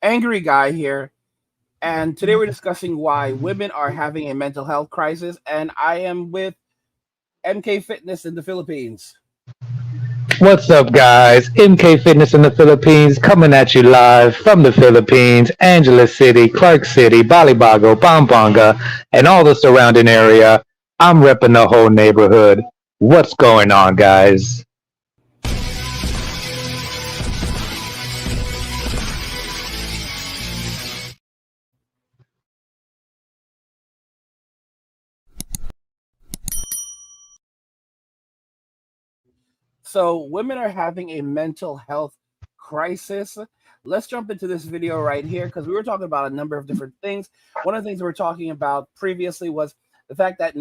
Angry Guy here, and today we're discussing why women are having a mental health crisis. And I am with MK Fitness in the Philippines. What's up, guys? MK Fitness in the Philippines coming at you live from the Philippines, Angeles City, Clark City, Balibago, Pampanga, and all the surrounding area. I'm repping the whole neighborhood. What's going on, guys? So, women are having a mental health crisis. Let's jump into this video right here because we were talking about a number of different things. One of the things we were talking about previously was the fact that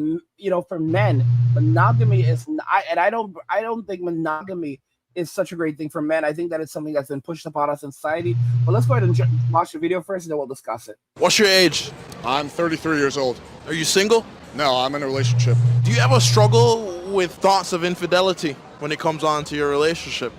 for men, monogamy is and I don't think monogamy is such a great thing for men. I think that it's something that's been pushed upon us in society. But let's go ahead and watch the video first, and then we'll discuss it. What's your age? I'm 33 years old. Are you single? No, I'm in a relationship. Do you ever struggle with thoughts of infidelity when it comes on to your relationship?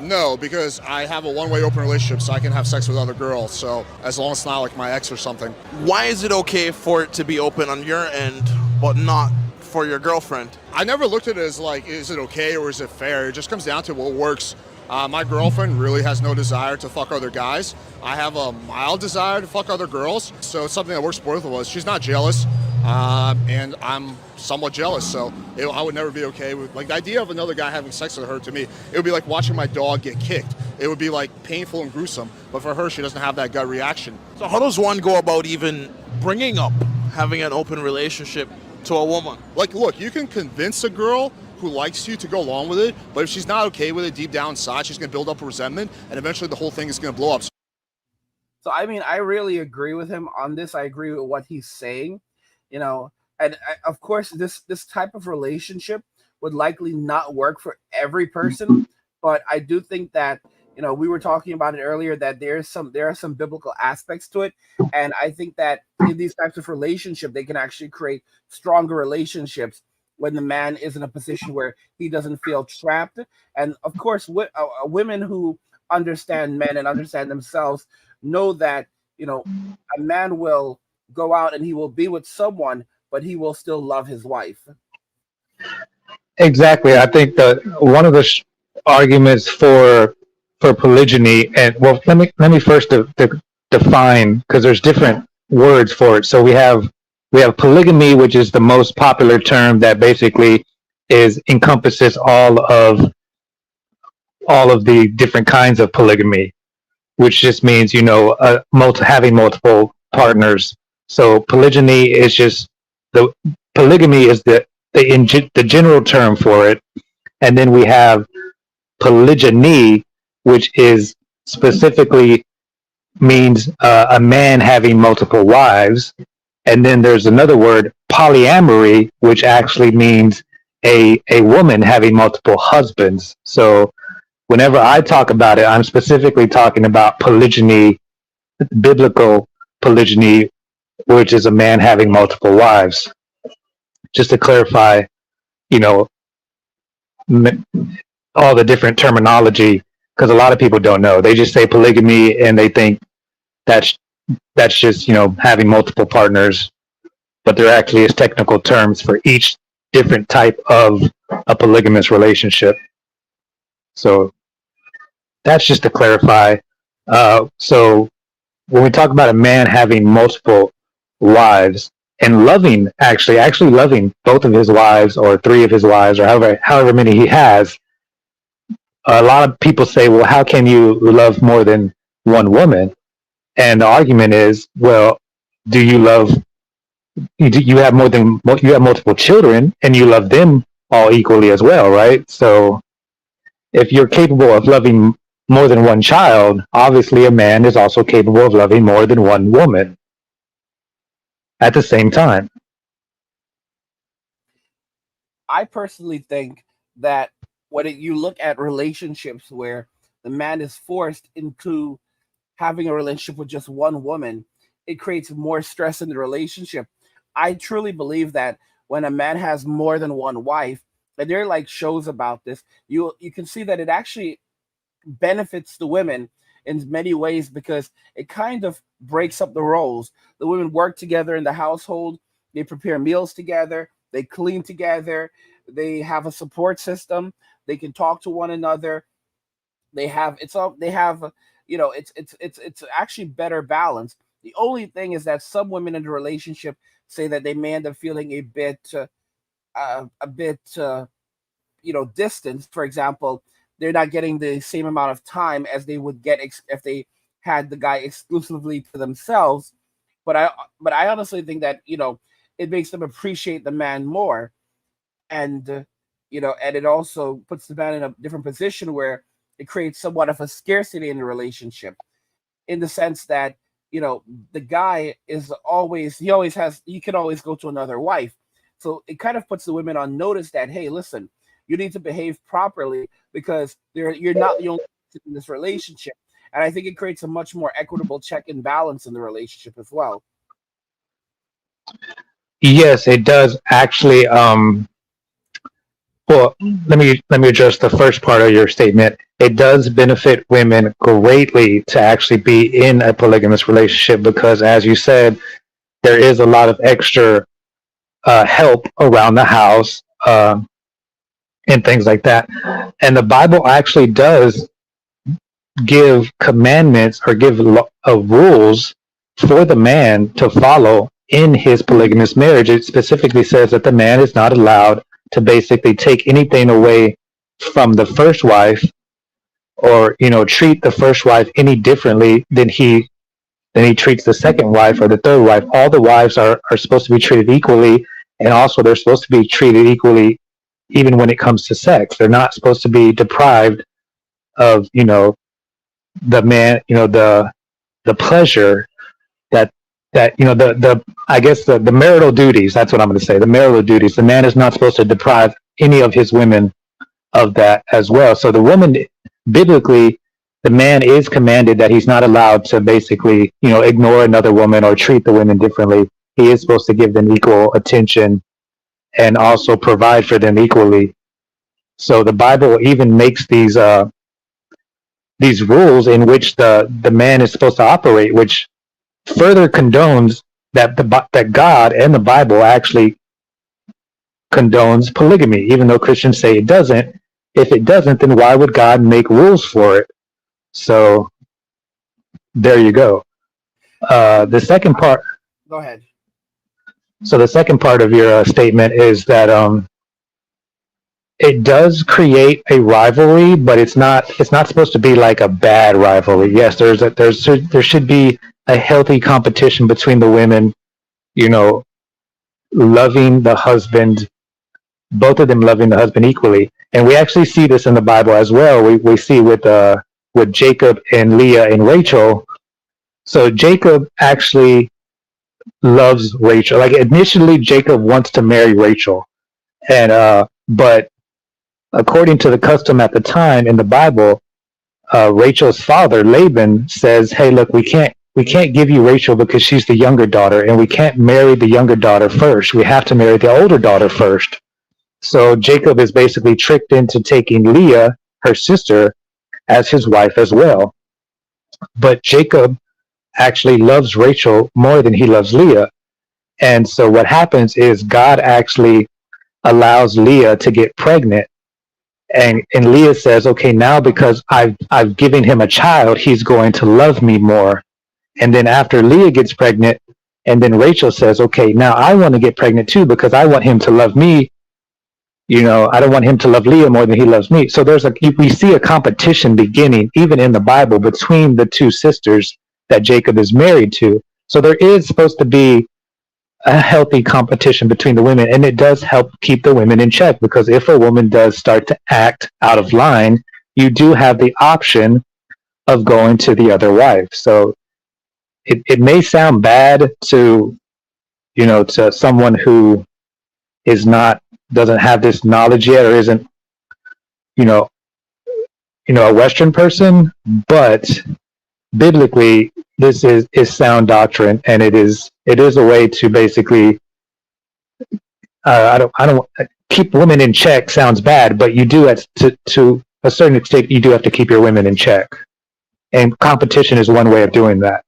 No, because I have a one-way open relationship, so I can have sex with other girls. So as long as it's not like my ex or something. Why is it okay for it to be open on your end, but not for your girlfriend? I never looked at it as like, is it okay or is it fair? It just comes down to what works. My girlfriend really has no desire to fuck other guys. I have a mild desire to fuck other girls, so it's something that works for both of us. She's not jealous, and I'm somewhat jealous, so I would never be okay with, like, the idea of another guy having sex with her. To me, it would be like watching my dog get kicked. It would be like painful and gruesome, but for her, she doesn't have that gut reaction. So how does one go about even bringing up having an open relationship to a woman? Like, look, you can convince a girl who likes you to go along with it, but if she's not okay with it deep down inside, she's going to build up a resentment, and eventually the whole thing is going to blow up. So I mean, I really agree with him on this. I agree with what he's saying, and of course, this type of relationship would likely not work for every person. But I do think that we were talking about it earlier that there are some biblical aspects to it, and I think that in these types of relationship, they can actually create stronger relationships when the man is in a position where he doesn't feel trapped. And of course, women who understand men and understand themselves know that a man will go out and he will be with someone, but he will still love his wife. Exactly. I think that one of the arguments for polygyny, and well, let me first define, because there's different words for it. So we have polygamy, which is the most popular term that basically is encompasses all of the different kinds of polygamy, which just means having multiple partners. So polygyny is just the polygamy is the general term for it, and then we have polygyny, which is specifically means a man having multiple wives, and then there's another word, polyamory, which actually means a woman having multiple husbands. So whenever I talk about it, I'm specifically talking about polygyny, biblical polygyny, which is a man having multiple wives. Just to clarify, you know, all the different terminology, because a lot of people don't know. They just say polygamy and they think that's that's just having multiple partners, but there actually is technical terms for each different type of a polygamous relationship. So that's just to clarify. So when we talk about a man having multiple wives and loving, actually loving both of his wives or three of his wives or however many he has, a lot of people say, well, how can you love more than one woman? And the argument is, well, do you love, you have you have multiple children and you love them all equally as well, right? So if you're capable of loving more than one child, obviously a man is also capable of loving more than one woman at the same time. I personally think that you look at relationships where the man is forced into having a relationship with just one woman, it creates more stress in the relationship. I truly believe that when a man has more than one wife, and there are like shows about this, you can see that it actually benefits the women in many ways because it kind of breaks up the roles. The women work together in the household, they prepare meals together, they clean together, they have a support system, they can talk to one another. They have it's actually better balance. The only thing is that some women in the relationship say that they may end up feeling a bit distant. For example, they're not getting the same amount of time as they would get if they had the guy exclusively to themselves. But I honestly think that it makes them appreciate the man more, and and it also puts the man in a different position where it creates somewhat of a scarcity in the relationship, in the sense that the guy is always he can always go to another wife. So it kind of puts the women on notice that, hey, listen, you need to behave properly because you're not the only person in this relationship. And I think it creates a much more equitable check and balance in the relationship as well. Yes, it does actually. Well, let me address the first part of your statement. It does benefit women greatly to actually be in a polygamous relationship because, as you said, there is a lot of extra help around the house and things like that. And the Bible actually does give commandments or give rules for the man to follow in his polygamous marriage. It specifically says that the man is not allowed to basically take anything away from the first wife or treat the first wife any differently than he treats the second wife or the third wife. All the wives are supposed to be treated equally, and also they're supposed to be treated equally even when it comes to sex. They're not supposed to be deprived of the man, the pleasure that the I guess the marital duties. That's what I'm going to say. The marital duties. The man is not supposed to deprive any of his women of that as well. So the woman, biblically, the man is commanded that he's not allowed to basically ignore another woman or treat the women differently. He is supposed to give them equal attention and also provide for them equally. So the Bible even makes these rules in which the man is supposed to operate, which further condones that God and the Bible actually condones polygamy, even though Christians say it doesn't. If it doesn't, then why would God make rules for it? So there you go. The second part. Go ahead. So the second part of your statement is that it does create a rivalry, but it's not supposed to be like a bad rivalry. Yes, there should be a healthy competition between the women, loving the husband, both of them loving the husband equally. And we actually see this in the Bible as well. We see with Jacob and Leah and Rachel. So Jacob actually loves Rachel. Like initially Jacob wants to marry Rachel. And but according to the custom at the time in the Bible, Rachel's father, Laban, says, hey, look, we can't give you Rachel because she's the younger daughter, and we can't marry the younger daughter first. We have to marry the older daughter first. So Jacob is basically tricked into taking Leah, her sister, as his wife as well. But Jacob actually loves Rachel more than he loves Leah. And so what happens is God actually allows Leah to get pregnant. And Leah says, okay, now because I've given him a child, he's going to love me more. And then after Leah gets pregnant, and then Rachel says, okay, now I want to get pregnant too because I want him to love me. I don't want him to love Leah more than he loves me. So we see a competition beginning even in the Bible between the two sisters that Jacob is married to. So there is supposed to be a healthy competition between the women, and it does help keep the women in check, because if a woman does start to act out of line, you do have the option of going to the other wife. So it may sound bad to someone who doesn't have this knowledge yet, or isn't a Western person, but biblically this is sound doctrine, and it is a way to basically I don't keep women in check. Sounds bad, but you do to a certain extent you do have to keep your women in check. And competition is one way of doing that.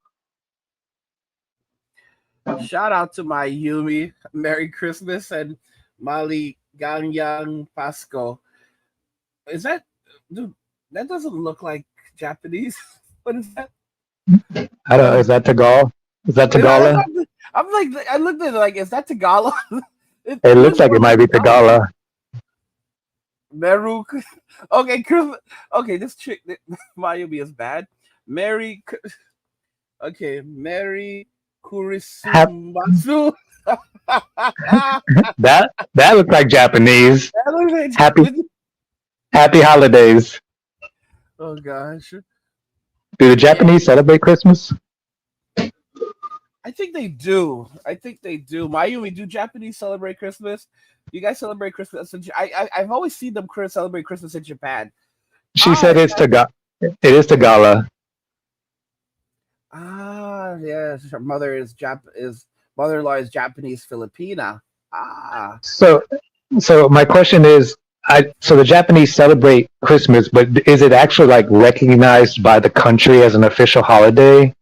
Shout out to my Yumi. Merry Christmas and Mali Gangyang Pasco. Is that dude? That doesn't look like Japanese. What is that? I don't know. Is that Tagal? Is that Tagala? I'm like, I looked at it like, is that Tagalog? It looks like it might be Tagala. Meru. Okay, Chris. Okay, this chick, Mayumi is bad. Mary. Okay, Mary Kurisumatsu. That looks like Japanese. That looks like Happy holidays. Oh gosh. Do the Japanese celebrate Christmas? I think they do. Mayumi, do Japanese celebrate Christmas? You guys celebrate Christmas? I've always seen them celebrate Christmas in Japan. She said it's Tagala. It is Tagala. Ah, yes. Her mother-in-law is Japanese Filipina. Ah. So my question is, so the Japanese celebrate Christmas, but is it actually like recognized by the country as an official holiday?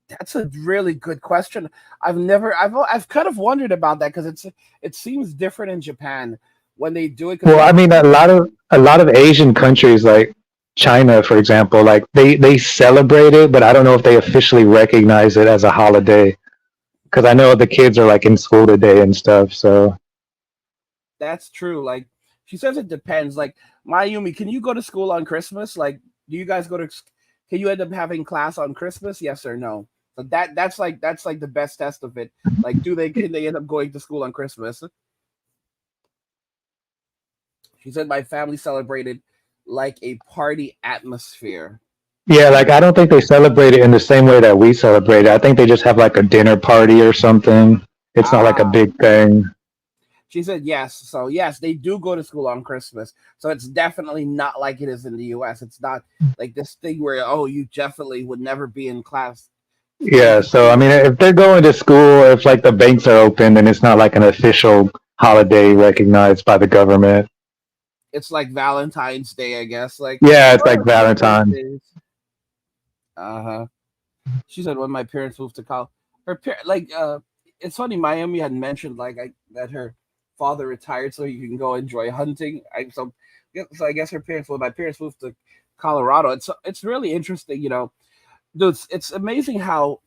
That's a really good question. I've kind of wondered about that because it seems different in Japan when they do it. Well, I mean, a lot of Asian countries like China, for example, like they celebrate it, but I don't know if they officially recognize it as a holiday because I know the kids are like in school today and stuff. So that's true. Like she says, it depends. Like Mayumi, can you go to school on Christmas? Like, do you guys go to? Can you end up having class on Christmas? Yes or no? So that's like the best test of it. Like, can they end up going to school on Christmas? She said my family celebrated like a party atmosphere. yeah, like I don't think they celebrate it in the same way that we celebrate it. I think they just have like a dinner party or something. It's not like a big thing. She said yes. So yes, they do go to school on Christmas. So it's definitely not like it is in the US. It's not like this thing where you definitely would never be in class. Yeah, so I mean, if they're going to school, if like the banks are open, then it's not like an official holiday recognized by the government. It's like Valentine's Day, I guess. Like yeah, it's like Valentine's. Uh-huh. She said when my parents moved to college, it's funny. Mayumi had mentioned that her father retired so he can go enjoy hunting. So I guess when my parents moved to Colorado, it's really interesting, Dude, it's amazing how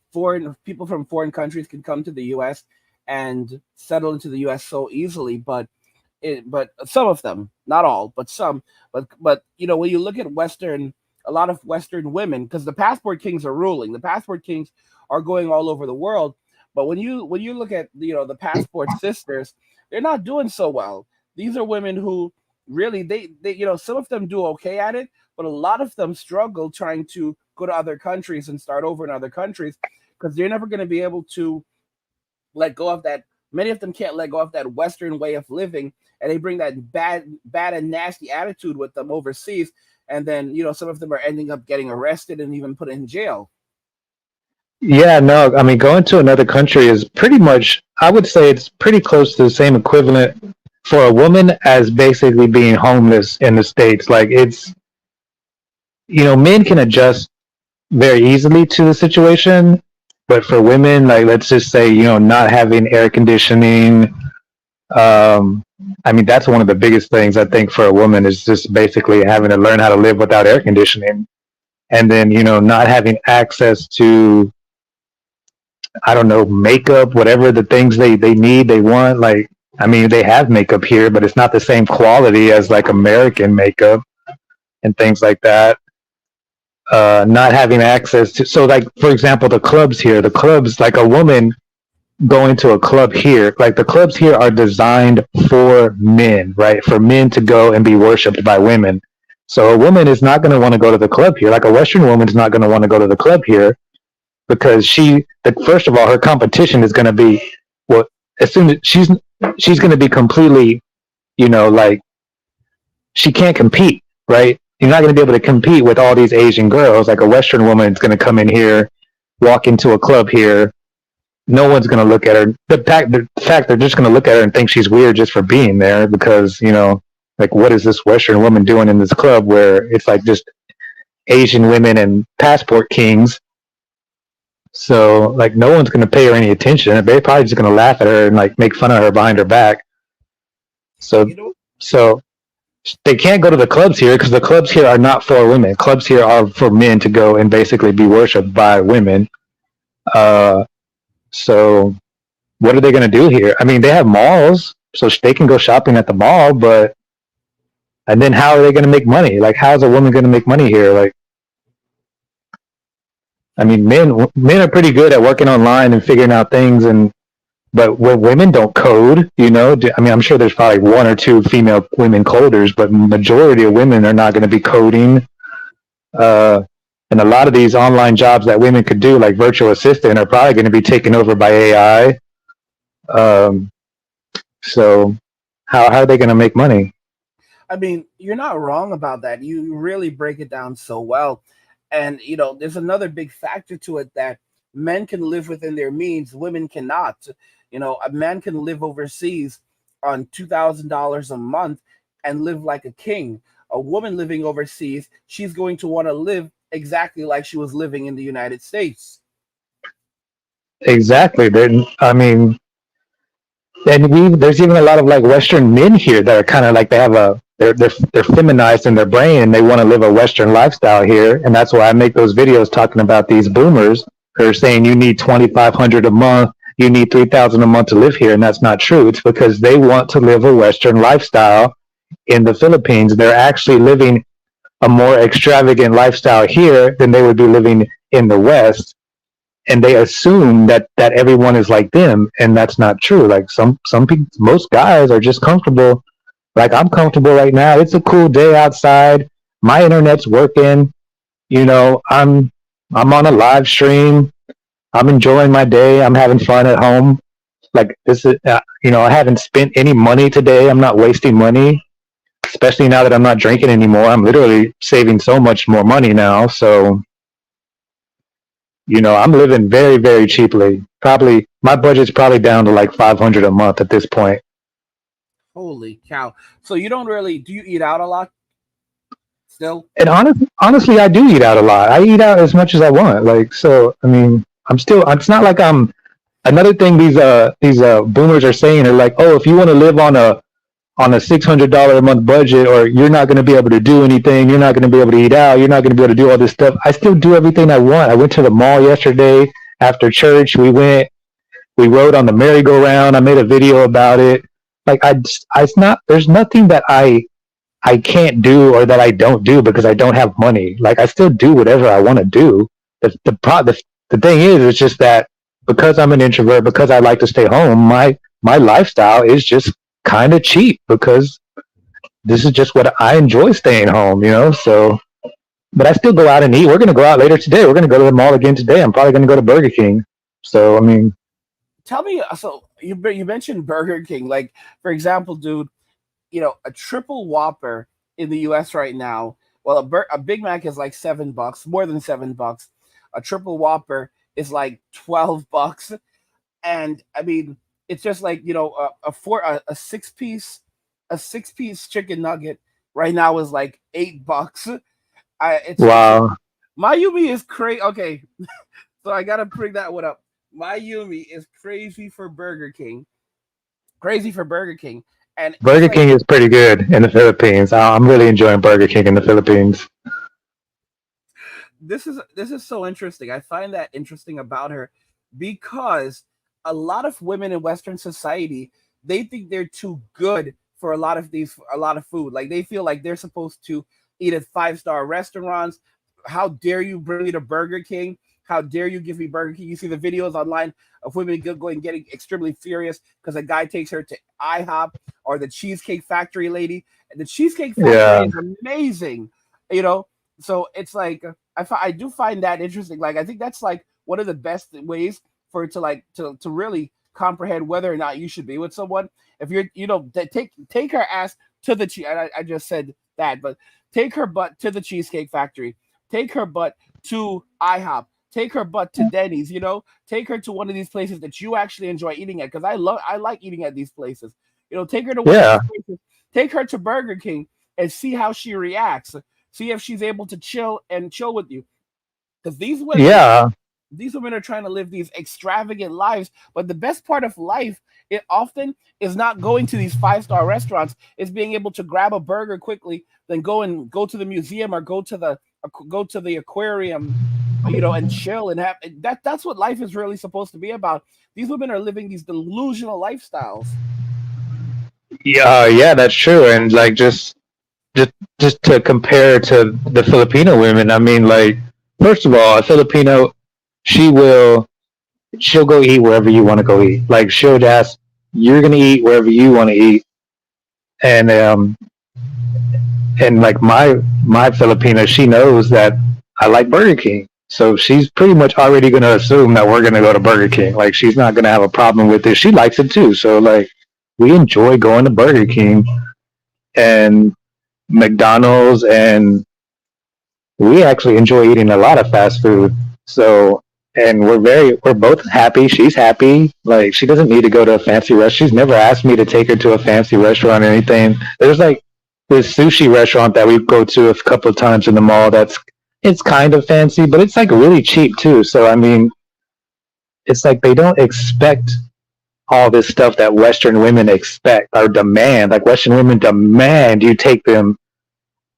people from foreign countries can come to the U.S. and settle into the U.S. so easily, but some of them, not all, but some, but when you look at a lot of Western women, because the passport kings are ruling, the passport kings are going all over the world, but when you look at the passport sisters, they're not doing so well. These are women who really they some of them do okay at it, but a lot of them struggle trying to go to other countries and start over in other countries because they're never going to be able to let go of that. Many of them can't let go of that Western way of living, and they bring that bad and nasty attitude with them overseas. And then, some of them are ending up getting arrested and even put in jail. Yeah, no, I mean, going to another country is pretty much, I would say it's pretty close to the same equivalent for a woman as basically being homeless in the States. Like it's, men can adjust very easily to the situation, but for women, like let's just say, not having air conditioning, I mean, that's one of the biggest things I think for a woman is just basically having to learn how to live without air conditioning. And then, not having access to, I don't know, makeup, whatever the things they need, they want. Like, I mean, they have makeup here, but it's not the same quality as like American makeup and things like that. Not having access to, so like, for example, the clubs, like a woman going to a club here, like the clubs here are designed for men, right? For men to go and be worshipped by women. So a woman is not going to want to go to the club here. Like a Western woman is not going to want to go to the club here because first of all, her competition is going to be, well, as soon as she's going to be completely, like she can't compete, right? You're not going to be able to compete with all these Asian girls. Like a Western woman is going to come in here, walk into a club here. No one's going to look at her. The fact they're just going to look at her and think she's weird just for being there because, like, what is this Western woman doing in this club where it's like just Asian women and passport kings. So like no one's gonna pay her any attention. They're probably just gonna laugh at her and like make fun of her behind her back. So You know, so they can't go to the clubs here because the clubs here are not for women. Clubs here are for men to go and basically be worshipped by women. So what are they going to do here? I mean, they have malls, so they can go shopping at the mall, but and then how are they going to make money? Like, how is a woman going to make money here? Like, I mean, men are pretty good at working online and figuring out things, and but women don't code. I mean, I'm sure there's probably one or two female women coders, but majority of women are not going to be coding. And a lot of these online jobs that women could do, like virtual assistant, are probably going to be taken over by AI. So how are they going to make money? I mean, you're not wrong about that. You really break it down so well. And there's another big factor to it that men can live within their means, women cannot. A man can live overseas on $2,000 a month and live like a king. A woman living overseas, she's going to want to live exactly like she was living in the United States. Exactly. I mean, and there's even a lot of like Western men here that are kind of like they're feminized in their brain and they want to live a Western lifestyle here, and that's why I make those videos talking about these boomers who are saying you need 2,500 a month, you need 3,000 a month to live here, and that's not true. It's because they want to live a Western lifestyle in the Philippines. They're actually living a more extravagant lifestyle here than they would be living in the West, and they assume that everyone is like them, and that's not true. Like some people, most guys are just comfortable. Like I'm comfortable right now. It's a cool day outside. My internet's working. I'm on a live stream. I'm enjoying my day. I'm having fun at home. Like this is, I haven't spent any money today. I'm not wasting money, especially now that I'm not drinking anymore. I'm literally saving so much more money now. So, I'm living very, very cheaply. Probably my budget's probably down to like 500 a month at this point. Holy cow. So you don't really, do you eat out a lot still? And honestly, I do eat out a lot. I eat out as much as I want. Like, so, I mean, it's not like another thing these boomers are saying are like, oh, if you want to live on a $600 a month budget, or you're not going to be able to do anything, you're not going to be able to eat out, you're not going to be able to do all this stuff. I still do everything I want. I went to the mall yesterday after church. We rode on the merry-go-round. I made a video about it. Like there's nothing that I can't do or that I don't do because I don't have money. Like I still do whatever I want to do. The thing is, it's just that because I'm an introvert, because I like to stay home, my lifestyle is just kind of cheap because this is just what I enjoy, staying home, So, but I still go out and eat. We're going to go out later today. We're going to go to the mall again today. I'm probably going to go to Burger King. So, I mean, Tell me, so you mentioned Burger King. Like, for example, dude, a triple Whopper in the U.S. right now. Well, a Big Mac is like $7, more than $7. A triple Whopper is like $12, and I mean, it's just like a 6 piece chicken nugget right now is like $8. wow. Mayumi is crazy. Okay, so I gotta bring that one up. Mayumi is crazy for Burger King. Crazy for Burger King. And Burger King is pretty good in the Philippines. I'm really enjoying Burger King in the Philippines. This is so interesting. I find that interesting about her because a lot of women in Western society, they think they're too good for a lot of food. Like they feel like they're supposed to eat at 5-star restaurants. How dare you bring me to Burger King? How dare you give me Burger King? You see the videos online of women going getting extremely furious because a guy takes her to IHOP or the Cheesecake Factory lady. And the Cheesecake Factory is amazing, So it's like I do find that interesting. Like I think that's like one of the best ways for it to really comprehend whether or not you should be with someone. If you're take her ass to the I just said that, but take her butt to the Cheesecake Factory. Take her butt to IHOP. Take her butt to Denny's, take her to one of these places that you actually enjoy eating at. Cause I like eating at these places, take her to one of these places, take her to Burger King and see how she reacts. See if she's able to chill with you. Because Yeah, these women are trying to live these extravagant lives, but the best part of life, it often is not going to these five-star restaurants. It's being able to grab a burger quickly, then go to the museum or go to the aquarium, and chill and have that's what life is really supposed to be about. These women are living these delusional lifestyles. yeah, yeah, that's true. And like just just to compare to the Filipino women, I mean, like first of all, a Filipino, she will she'll go eat wherever you want to go eat. Like she'll ask, you're gonna eat wherever you want to eat, and like my Filipina, she knows that I like Burger King. So she's pretty much already going to assume that we're going to go to Burger King. Like she's not going to have a problem with it. She likes it too. So like we enjoy going to Burger King and McDonald's, and we actually enjoy eating a lot of fast food. So and we're both happy. She's happy. Like she doesn't need to go to a fancy restaurant. She's never asked me to take her to a fancy restaurant or anything. There's like this sushi restaurant that we go to a couple of times in the mall. It's kind of fancy, but it's like really cheap too. So I mean, it's like they don't expect all this stuff that Western women expect or demand. Like Western women demand you take them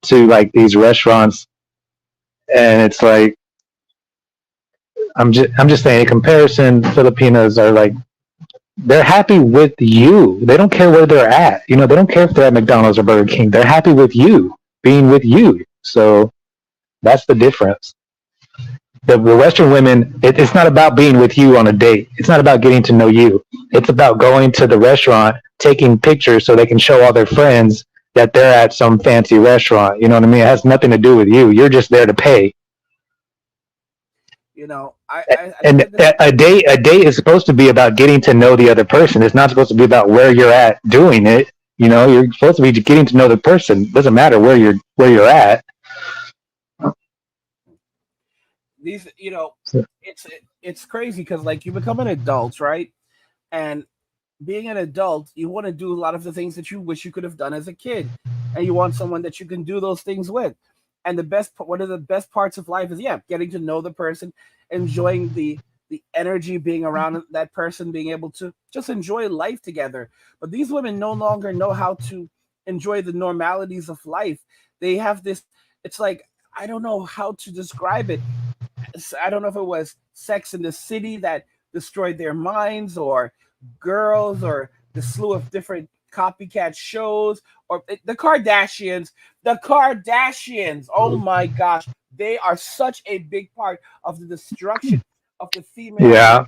to like these restaurants, and it's like I'm just saying. In comparison, Filipinos are like they're happy with you. They don't care where they're at. They don't care if they're at McDonald's or Burger King. They're happy with you, being with you. So that's the difference. The Western women, it's not about being with you on a date. It's not about getting to know you. It's about going to the restaurant, taking pictures so they can show all their friends that they're at some fancy restaurant. You know what I mean? It has nothing to do with you. You're just there to pay. I And said this. a date is supposed to be about getting to know the other person. It's not supposed to be about where you're at doing it. You're supposed to be getting to know the person. It doesn't matter where you're at. These, So, it's crazy because like you become an adult, right? And being an adult, you want to do a lot of the things that you wish you could have done as a kid, and you want someone that you can do those things with. And one of the best parts of life is, yeah, getting to know the person, enjoying the energy being around that person, being able to just enjoy life together. But these women no longer know how to enjoy the normalities of life. They have this. It's like I don't know how to describe it. I don't know if it was Sex in the City that destroyed their minds, or Girls, or the slew of different copycat shows, or the Kardashians. The Kardashians, oh my gosh, they are such a big part of the destruction of the female race, yeah,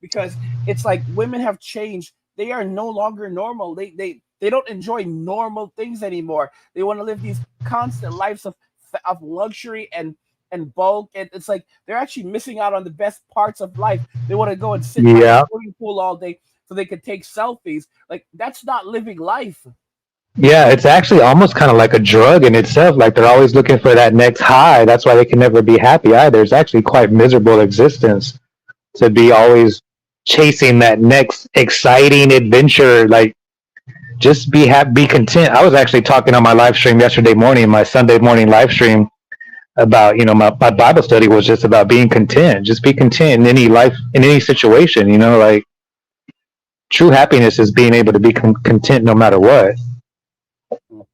because it's like women have changed. They are no longer normal. They don't enjoy normal things anymore. They want to live these constant lives of luxury and bulk, and it's like they're actually missing out on the best parts of life. They want to go and sit by the yeah, swimming pool all day so they can take selfies. Like that's not living life. yeah. It's actually almost kind of like a drug in itself. Like they're always looking for that next high. That's why they can never be happy either. It's actually quite miserable existence to be always chasing that next exciting adventure. Like just be happy, be content. I was actually talking on my live stream yesterday morning, my Sunday morning live stream, about my Bible study was just about being content. Just be content in any life, in any situation. Like true happiness is being able to be content no matter what. Let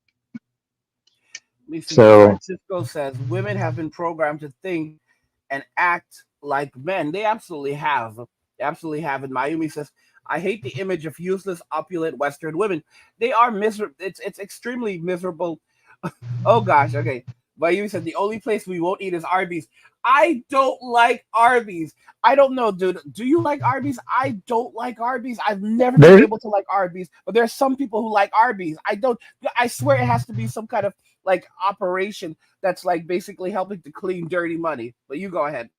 me see. So Francisco says women have been programmed to think and act like men. They absolutely have. They absolutely have. And Mayumi says, I hate the image of useless, opulent Western women. They are miserable. It's extremely miserable. Oh gosh. Okay. Mayumi said the only place we won't eat is Arby's. I don't like Arby's. I don't know, dude. Do you like Arby's? I don't like Arby's. I've never been there, able to like Arby's, but there are some people who like Arby's. I don't. I swear it has to be some kind of like operation that's like basically helping to clean dirty money. But you go ahead.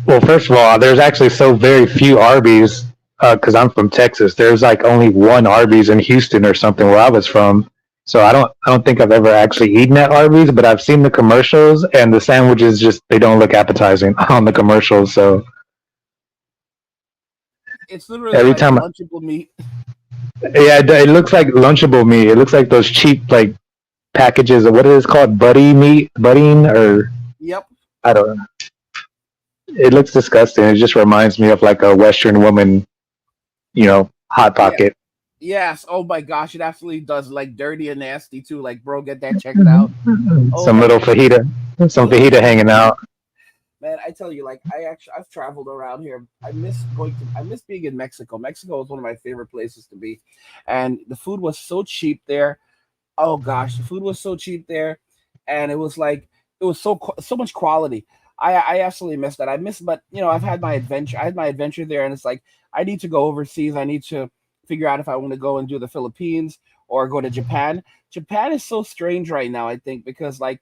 well, first of all, there's actually so very few Arby's because I'm from Texas. There's like only one Arby's in Houston or something where I was from. So I don't think I've ever actually eaten at Arby's, but I've seen the commercials, and the sandwiches just they don't look appetizing on the commercials. So It's literally every like time, lunchable meat. yeah, it looks like Lunchable meat. It looks like those cheap like packages of what is it called, buddy meat, budding, or Yep. I don't know. It looks disgusting. It just reminds me of like a Western woman, hot Yeah. pocket. Yes. Oh my gosh, it absolutely does. Like dirty and nasty too. Like, bro, get that checked out. Oh Some my little god. some fajita hanging out. Man, I tell you, like I've traveled around here. I miss being in Mexico. Mexico was one of my favorite places to be. And the food was so cheap there. Oh gosh, the food was so cheap there, and it was like it was so much quality. I absolutely miss that. I miss, but I've had my adventure. I had my adventure there, and it's like I need to go overseas. I need to figure out if I want to go and do the Philippines or go to Japan. Japan is so strange right now. I think because like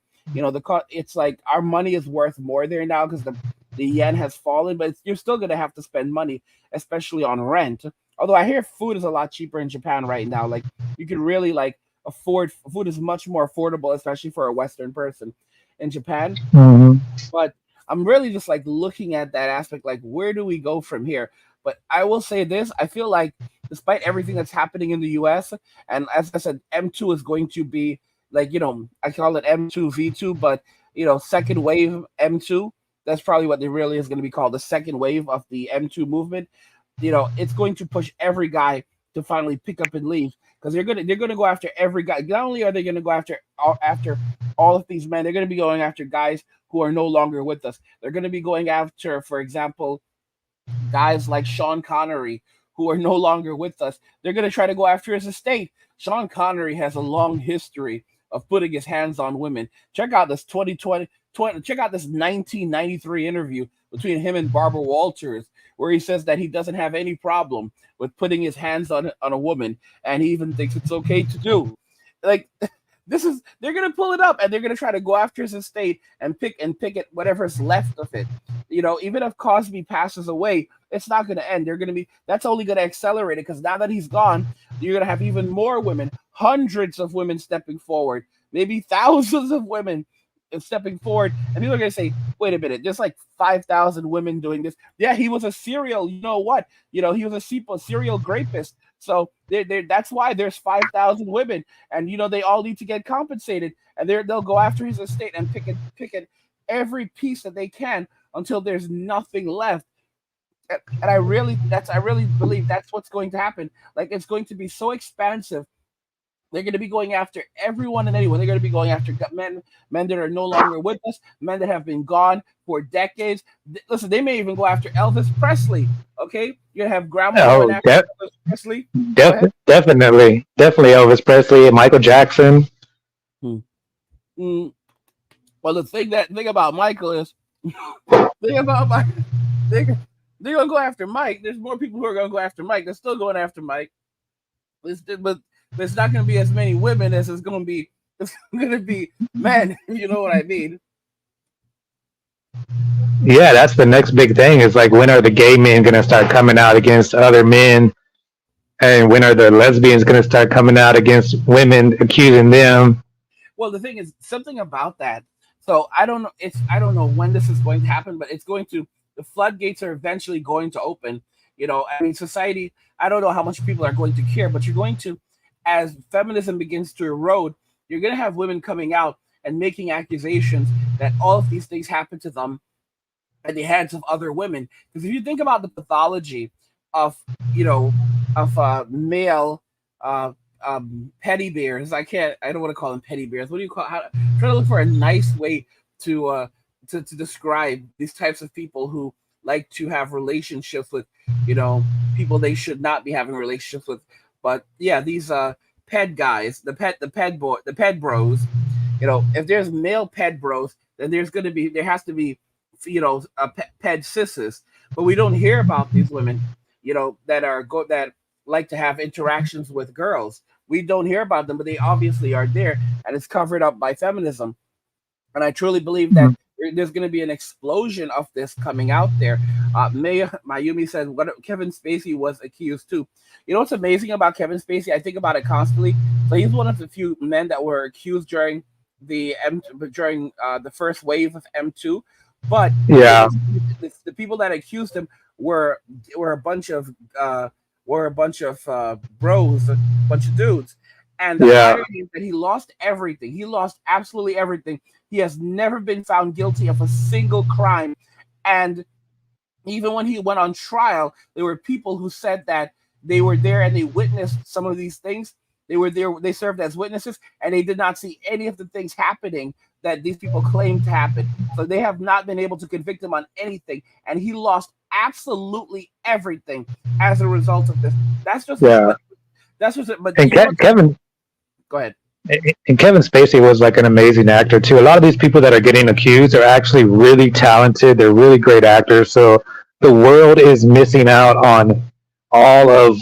it's like our money is worth more there now because the yen has fallen, but you're still gonna have to spend money, especially on rent. Although I hear food is a lot cheaper in Japan right now. Like you can really like afford food is much more affordable, especially for a Western person in Japan. Hmm. But I'm really just like looking at that aspect, like where do we go from here? But I will say this: I feel like despite everything that's happening in the U.S., and as I said, M2 is going to be like I call it M2 V2, but second wave M2. That's probably what they really is going to be called, the second wave of the M2 movement. It's going to push every guy to finally pick up and leave because they're gonna go after every guy. Not only are they gonna go after all of these men, they're gonna be going after guys who are no longer with us. They're gonna be going after, for example, guys like Sean Connery who are no longer with us. They're gonna try to go after his estate. Sean Connery has a long history of putting his hands on women. Check out this 2020. Check out this 1993 interview between him and Barbara Walters, where he says that he doesn't have any problem with putting his hands on a woman, and he even thinks it's okay to do. Like they're gonna pull it up and they're gonna try to go after his estate and pick it whatever's left of it. Even if Cosby passes away, it's not gonna end. That's only gonna accelerate it because now that he's gone, you're gonna have even more women, hundreds of women stepping forward, maybe thousands of women stepping forward, and people are gonna say, "Wait a minute, there's like 5,000 women doing this." Yeah, he was a serial. You know what? He was a serial rapist. So that's why there's 5,000 women, and they all need to get compensated, and they'll go after his estate and pick at every piece that they can until there's nothing left. And I really believe that's what's going to happen. Like it's going to be so expansive. They're going to be going after everyone and anyone. They're going to be going after men that are no longer with us, men that have been gone for decades. Listen, they may even go after Elvis Presley. Okay, you're gonna have grandma going Oh, after Elvis Presley. Go ahead. definitely Elvis Presley and Michael Jackson. Hmm. Mm, well, the thing about Michael is, thing about Mike, they they're gonna go after Mike. There's more people who are gonna go after Mike. They're still going after Mike. But there's not going to be as many women as it's going to be. It's going to be men. If you know what I mean. Yeah, that's the next big thing. Is like when are the gay men going to start coming out against other men, and when are the lesbians going to start coming out against women, accusing them? Well, the thing is something about that. So I don't know. I don't know when this is going to happen, but it's going to. The floodgates are eventually going to open. I mean, society. I don't know how much people are going to care, but you're going to, as feminism begins to erode, you're going to have women coming out and making accusations that all of these things happen to them at the hands of other women. Because if you think about the pathology of, male petty bears, I don't want to call them petty bears. What do you call? Try to look for a nice way to to describe these types of people who like to have relationships with, people they should not be having relationships with. But yeah, these ped guys, the ped bros, if there's male ped bros, then there has to be, ped sisses. But we don't hear about these women, that like to have interactions with girls. We don't hear about them, but they obviously are there, and it's covered up by feminism. And I truly believe that there's going to be an explosion of this coming out there. Mayumi said what Kevin Spacey was accused too. You know what's amazing about Kevin Spacey? I think about it constantly. So he's one of the few men that were accused during the first wave of M2. But Yeah, the people that accused him were a bunch of bros, a bunch of dudes, And the Yeah. irony is that he lost everything. He lost absolutely everything. He has never been found guilty of a single crime. And even when he went on trial, there were people who said that they were there and they witnessed some of these things. They were there, they served as witnesses, and they did not see any of the things happening that these people claimed to happen. So they have not been able to convict him on anything. And he lost absolutely everything as a result of this. That's just Yeah. that's just it. But And Kevin go ahead. and Kevin Spacey was like an amazing actor too. A lot of these people that are getting accused are actually really talented. They're really great actors. So the world is missing out on all of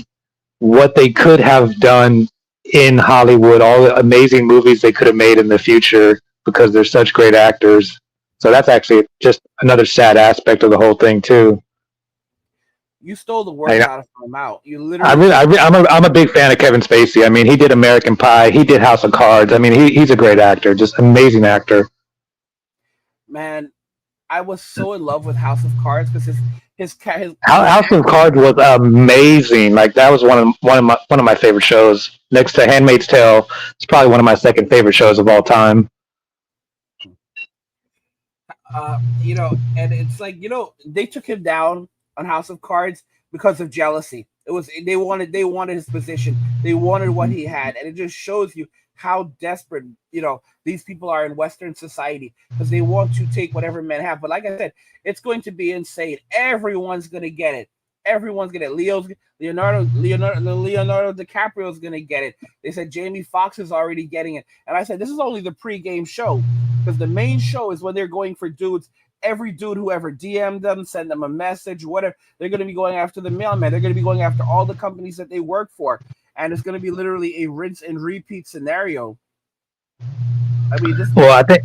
what they could have done in Hollywood, all the amazing movies they could have made in the future because they're such great actors. So that's actually just another sad aspect of the whole thing too. You stole the words out of my mouth. You literally. I'm a big fan of Kevin Spacey. I mean, he did American Pie. He did House of Cards. I mean, he's a great actor, just amazing actor. Man, I was so in love with House of Cards because his House of Cards was amazing. Like that was one of my favorite shows. Next to Handmaid's Tale, it's probably one of my second favorite shows of all time. And it's like, they took him down on House of Cards because of jealousy. It was they wanted his position. They wanted what he had, and it just shows you how desperate these people are in Western society because they want to take whatever men have. But like I said, it's going to be insane. Everyone's gonna get it. Everyone's gonna Leonardo DiCaprio is gonna get it. They said Jamie Foxx is already getting it, and I said this is only the pre-game show because the main show is when they're going for dudes. Every dude who ever DM'd them, send them a message, whatever, they're going to be going after the mailman. They're going to be going after all the companies that they work for. And it's going to be literally a rinse and repeat scenario. I mean, I think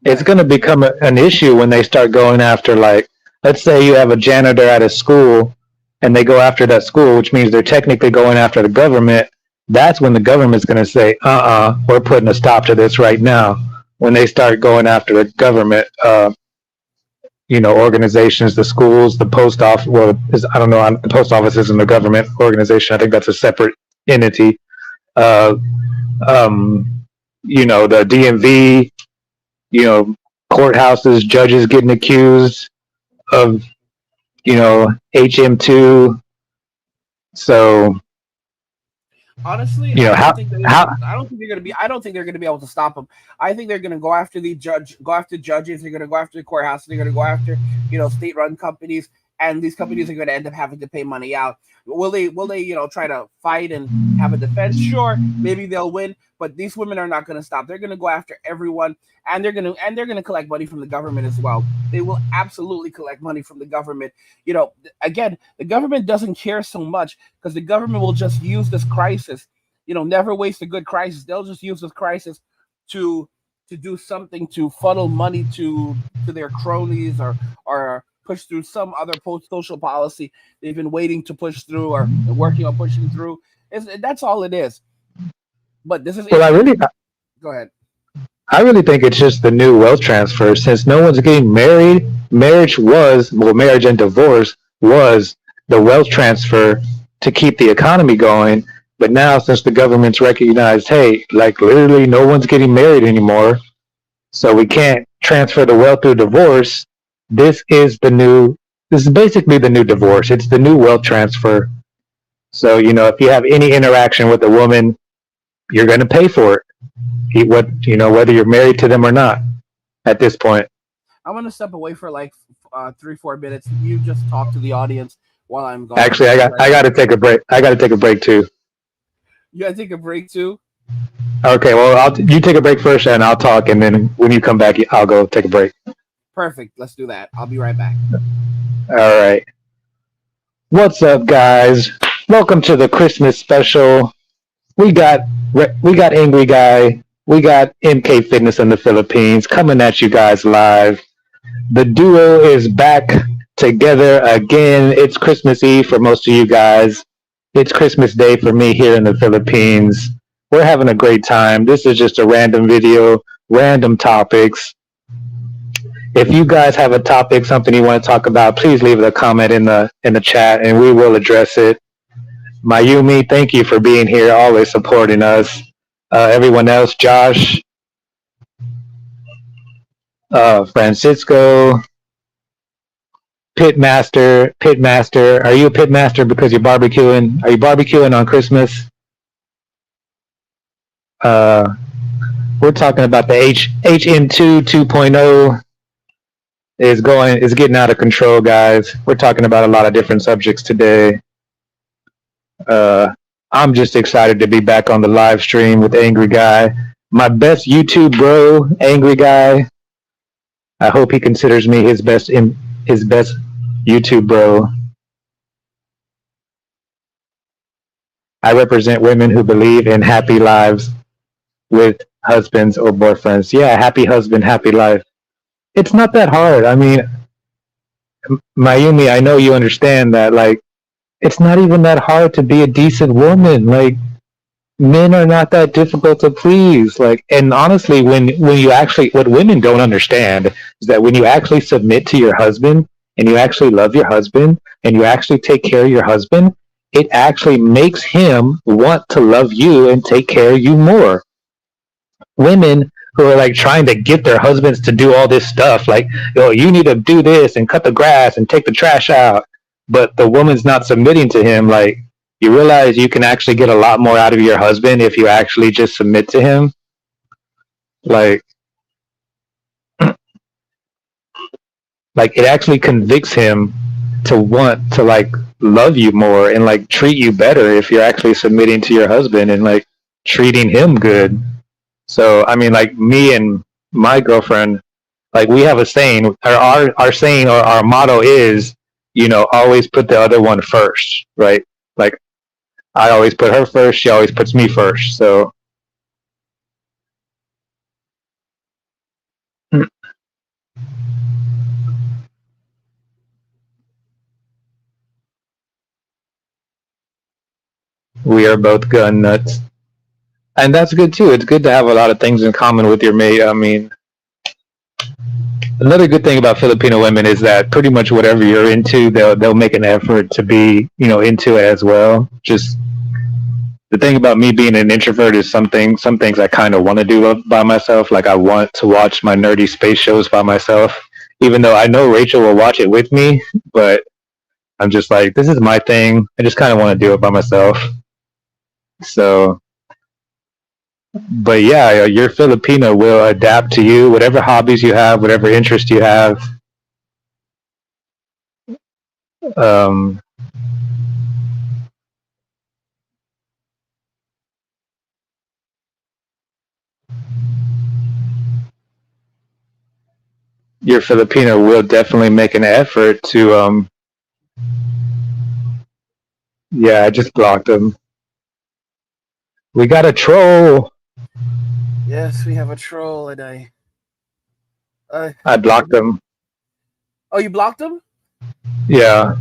it's going to become an issue when they start going after, like, let's say you have a janitor at a school and they go after that school, which means they're technically going after the government. That's when the government's going to say, we're putting a stop to this right now. When they start going after the government, organizations, the schools, the post office. Well, I don't know. The post office isn't a government organization. I think that's a separate entity. The DMV, courthouses, judges getting accused of, HM2. So, honestly, I don't think they're going to be able to stop them. I think they're going to go after judges. They're going to go after the courthouse. They're going to go after, state-run companies, and these companies are going to end up having to pay money out. Will they, try to fight and have a defense? Sure, maybe they'll win, but these women are not going to stop. They're going to go after everyone, and they're going to collect money from the government as well. They will absolutely collect money from the government. Again, the government doesn't care so much because the government will just use this crisis. Never waste a good crisis. They'll just use this crisis to do something to funnel money to their cronies or push through some other post-social policy they've been waiting to push through or working on pushing through. That's all it is. But this is... Well, Go ahead. I really think it's just the new wealth transfer. Since no one's getting married, marriage and divorce was the wealth transfer to keep the economy going. But now, since the government's recognized, hey, like literally no one's getting married anymore, so we can't transfer the wealth through divorce, this is basically the new divorce. It's the new wealth transfer. So, if you have any interaction with a woman, you're going to pay for it. Whether you're married to them or not at this point. I'm going to step away for like 3-4 minutes. You just talk to the audience while I'm gone. Actually, I got to take a break. I got to take a break too. You got to take a break too? Okay, well, you take a break first and I'll talk, and then when you come back, I'll go take a break. Perfect. Let's do that. I'll be right back. All right. What's up, guys? Welcome to the Christmas special. We got Angry Guy. We got MK Fitness in the Philippines coming at you guys live. The duo is back together again. It's Christmas Eve for most of you guys. It's Christmas Day for me here in the Philippines. We're having a great time. This is just a random video, random topics. If you guys have a topic, something you want to talk about, please leave a comment in the chat and we will address it. Mayumi, thank you for being here, always supporting us. Everyone else, Josh, Francisco, Pitmaster. Are you a Pitmaster because you're barbecuing? Are you barbecuing on Christmas? We're talking about the HN2 2.0 is getting out of control, guys. We're talking about a lot of different subjects today. I'm just excited to be back on the live stream with Angry Guy, my best YouTube bro, Angry Guy. I hope he considers me his best YouTube bro. I represent women who believe in happy lives with husbands or boyfriends. Yeah, happy husband, happy life. It's not that hard. I mean, Mayumi, I know you understand that. Like, it's not even that hard to be a decent woman. Like, men are not that difficult to please. Like, and honestly, when you actually, what women don't understand is that when you actually submit to your husband and you actually love your husband and you actually take care of your husband, it actually makes him want to love you and take care of you more. Women who are like trying to get their husbands to do all this stuff, like, oh, you need to do this and cut the grass and take the trash out, but the woman's not submitting to him. Like, you realize you can actually get a lot more out of your husband if you actually just submit to him. Like it actually convicts him to want to like love you more and like treat you better if you're actually submitting to your husband and like treating him good. So I mean, like, me and my girlfriend, like, we have a saying. Our saying or our motto is, always put the other one first, right? Like, I always put her first. She always puts me first. So we are both gun nuts. And that's good too. It's good to have a lot of things in common with your mate. I mean, another good thing about Filipino women is that pretty much whatever you're into, they'll make an effort to be, into it as well. Just the thing about me being an introvert is some things I kind of want to do by myself. Like, I want to watch my nerdy space shows by myself, even though I know Rachel will watch it with me. But I'm just like, this is my thing. I just kind of want to do it by myself. So. But yeah, your Filipino will adapt to you, whatever hobbies you have, whatever interests you have. Your Filipino will definitely make an effort to. Yeah, I just blocked him. We got a troll. Yes, we have a troll, and I blocked him. Oh, you blocked him? Yeah.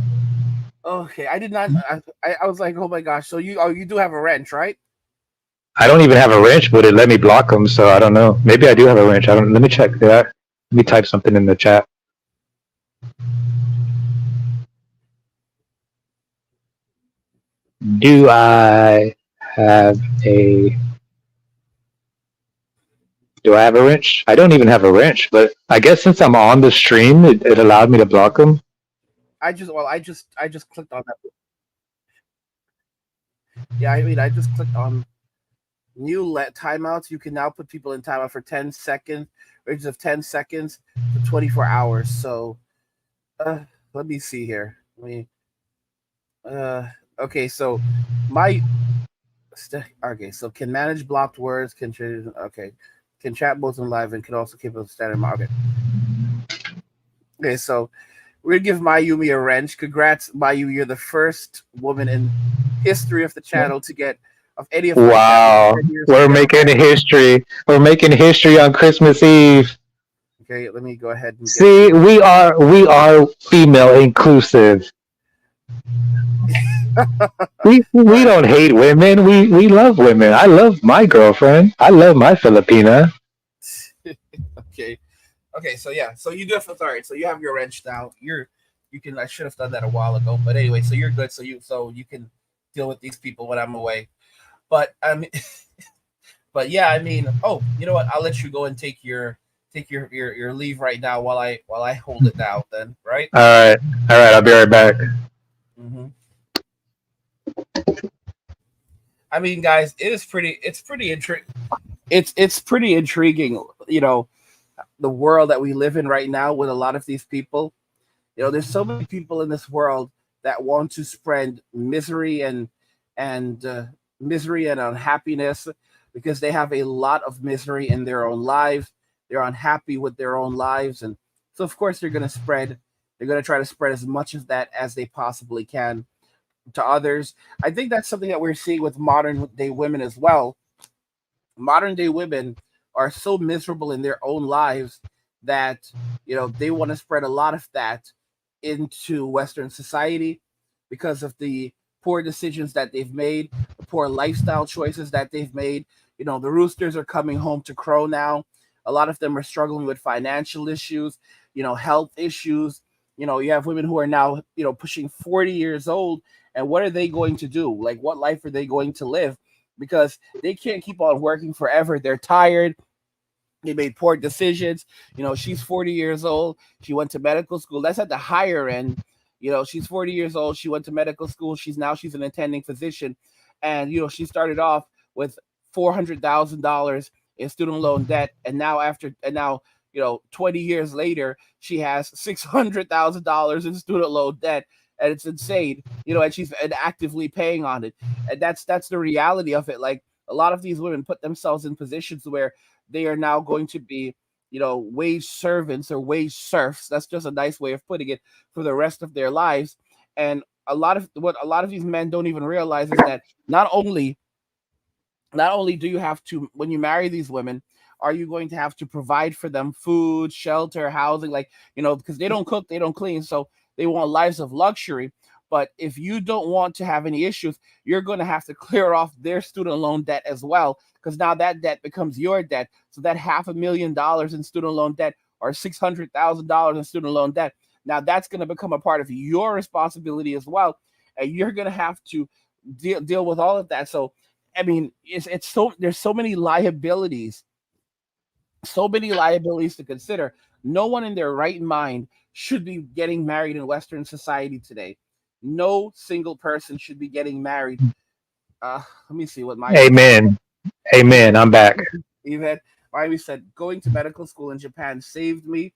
Okay, I did not. I was like, oh my gosh. So you do have a wrench, right? I don't even have a wrench, but it let me block him, so I don't know. Maybe I do have a wrench. Let me check that. Let me type something in the chat. Do I have a wrench? I don't even have a wrench, but I guess since I'm on the stream, it allowed me to block him. I just clicked on that. Yeah, I mean, I just clicked on new timeouts. You can now put people in timeout for 10 seconds, ranges of 10 seconds to 24 hours. So, let me see here. Okay, so so can manage blocked words, can chat both in live and can also keep a standard market. Okay, so we're gonna give Mayumi a wrench. Congrats, Mayumi! You're the first woman in history of the channel to get of any of. Wow, we're making history. We're making history on Christmas Eve. Okay, let me go ahead and see. We are female inclusive. we don't hate women. We love women. I love my girlfriend. I love my Filipina. Okay, so yeah, so you do. Sorry, so you have your wrench now. You can. I should have done that a while ago, but anyway, so you're good. So you can deal with these people when I'm away. But But yeah, I mean, oh, you know what? I'll let you go and take your leave right now while I hold it down. Then, right? All right. All right. I'll be right back. hmm I mean, guys, it is pretty. It's pretty intriguing. You know, the world that we live in right now with a lot of these people. You know, there's so many people in this world that want to spread and misery and unhappiness because they have a lot of misery in their own lives. They're unhappy with their own lives, and so of course they're going to spread. They're going to try to spread as much of that as they possibly can to others. I think that's something that we're seeing with modern day women as well. Modern day women are so miserable in their own lives that they want to spread a lot of that into Western society because of the poor decisions that they've made, the poor lifestyle choices that they've made. The roosters are coming home to crow now. A lot of them are struggling with financial issues, health issues. You have women who are now, pushing 40 years old. And what are they going to do? Like, what life are they going to live? Because they can't keep on working forever. They're tired. They made poor decisions. She's 40 years old. She went to medical school. That's at the higher end. She's 40 years old. She went to medical school. She's an attending physician. And, she started off with $400,000 in student loan debt. And now, 20 years later, she has $600,000 in student loan debt. And it's insane, and she's actively paying on it. And that's the reality of it. Like, a lot of these women put themselves in positions where they are now going to be, wage servants or wage serfs. That's just a nice way of putting it, for the rest of their lives. And what a lot of these men don't even realize is that not only do you have to, when you marry these women, are you going to have to provide for them food, shelter, housing, like, because they don't cook, they don't clean, so they want lives of luxury. But if you don't want to have any issues, you're going to have to clear off their student loan debt as well, because now that debt becomes your debt. So that $500,000 in student loan debt, or $600,000 in student loan debt, now that's going to become a part of your responsibility as well, and you're going to have to deal with all of that. So, I mean, it's so there's so many liabilities to consider. No one in their right mind should be getting married in Western society today. No single person should be getting married. Let me see what my Amen. Amen. I'm back. Even Ivy said going to medical school in Japan saved me.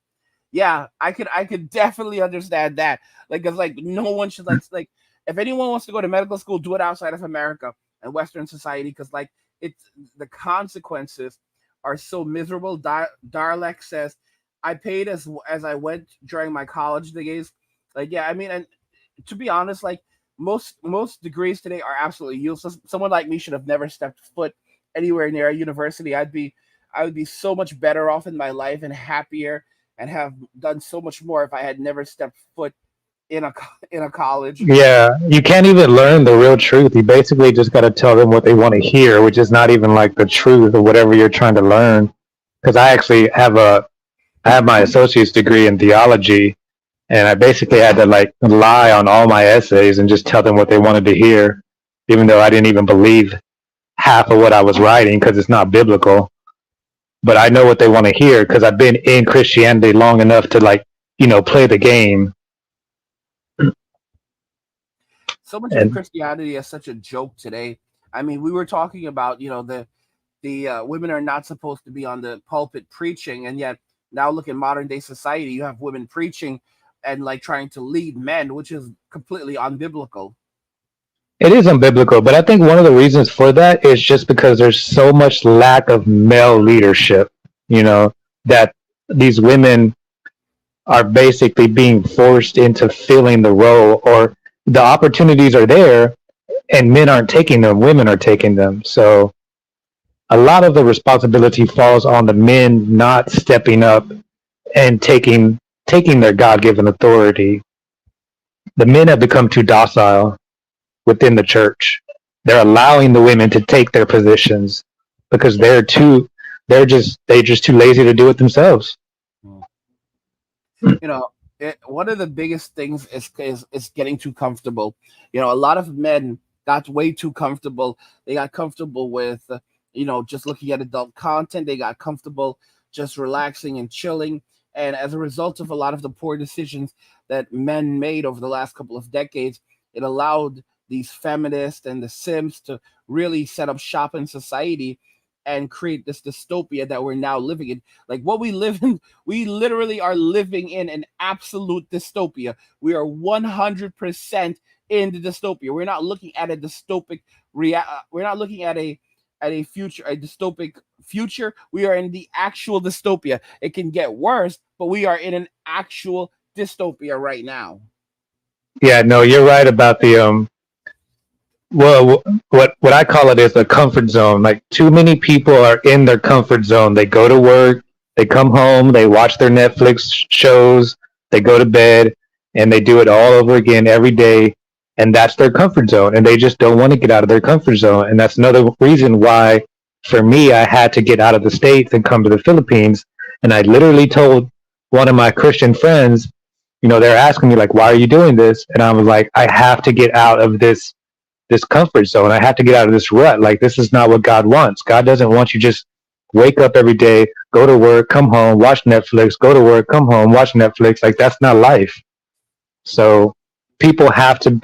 Yeah, I could definitely understand that. Like, cause like no one should like if anyone wants to go to medical school, do it outside of America and Western society, because like it's the consequences are so miserable. Darlek says, I paid as I went during my college days. Like, yeah, I mean, and to be honest, like most degrees today are absolutely useless. Someone like me should have never stepped foot anywhere near a university. I would be so much better off in my life and happier and have done so much more if I had never stepped foot in a college. Yeah, you can't even learn the real truth. You basically just got to tell them what they want to hear, which is not even like the truth or whatever you're trying to learn. Because I have my associate's degree in theology, and I basically had to like lie on all my essays and just tell them what they wanted to hear, even though I didn't even believe half of what I was writing because it's not biblical. But I know what they want to hear because I've been in Christianity long enough to like, play the game. So much of And Christianity is such a joke today. I mean, we were talking about the women are not supposed to be on the pulpit preaching, and yet now look, in modern day society, you have women preaching and like trying to lead men, which is completely unbiblical. it is unbiblical, but I think one of the reasons for that is just because there's so much lack of male leadership, that these women are basically being forced into filling the role, or the opportunities are there and men aren't taking them, women are taking them. So a lot of the responsibility falls on the men not stepping up and taking their God-given authority. The men have become too docile within the church. They're allowing the women to take their positions because they're just too lazy to do it themselves. You know, one of the biggest things is getting too comfortable. A lot of men got way too comfortable. They got comfortable with just looking at adult content. They got comfortable just relaxing and chilling. And as a result of a lot of the poor decisions that men made over the last couple of decades, it allowed these feminists and the Sims to really set up shop in society and create this dystopia that we're now living in. Like what we live in, we literally are living in an absolute dystopia. We are 100% in the dystopia. We're not looking at a dystopic we're not looking at a future, a dystopic future. We are in the actual dystopia. It can get worse, but we are in an actual dystopia right now. Yeah, no, you're right about the well, what I call it is a comfort zone. Like too many people are in their comfort zone. They go to work, they come home, they watch their Netflix shows, they go to bed, and they do it all over again every day. And that's their comfort zone. And they just don't want to get out of their comfort zone. And that's another reason why, for me, I had to get out of the States and come to the Philippines. And I literally told one of my Christian friends, they're asking me like, why are you doing this? And I was like, I have to get out of this comfort zone. I have to get out of this rut. Like, this is not what God wants. God doesn't want you just wake up every day, go to work, come home, watch Netflix, go to work, come home, watch Netflix. Like, that's not life. So people have to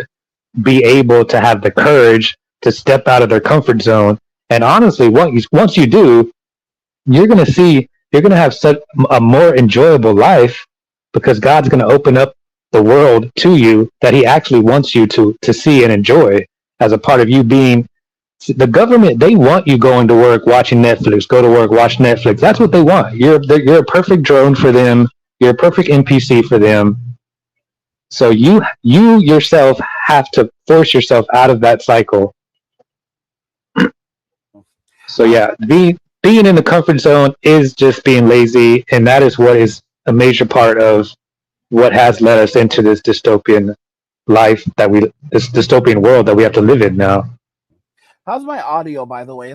be able to have the courage to step out of their comfort zone. And honestly, once you do, you're going to have such a more enjoyable life, because God's going to open up the world to you that he actually wants you to see and enjoy as a part of you being. The government, they want you going to work, watching Netflix, go to work, watch Netflix. That's what they want. You're a perfect drone for them. You're a perfect NPC for them. So you yourself have to force yourself out of that cycle. So yeah, being in the comfort zone is just being lazy, and that is what is a major part of what has led us into this dystopian life this dystopian world that we have to live in now. How's my audio, by the way?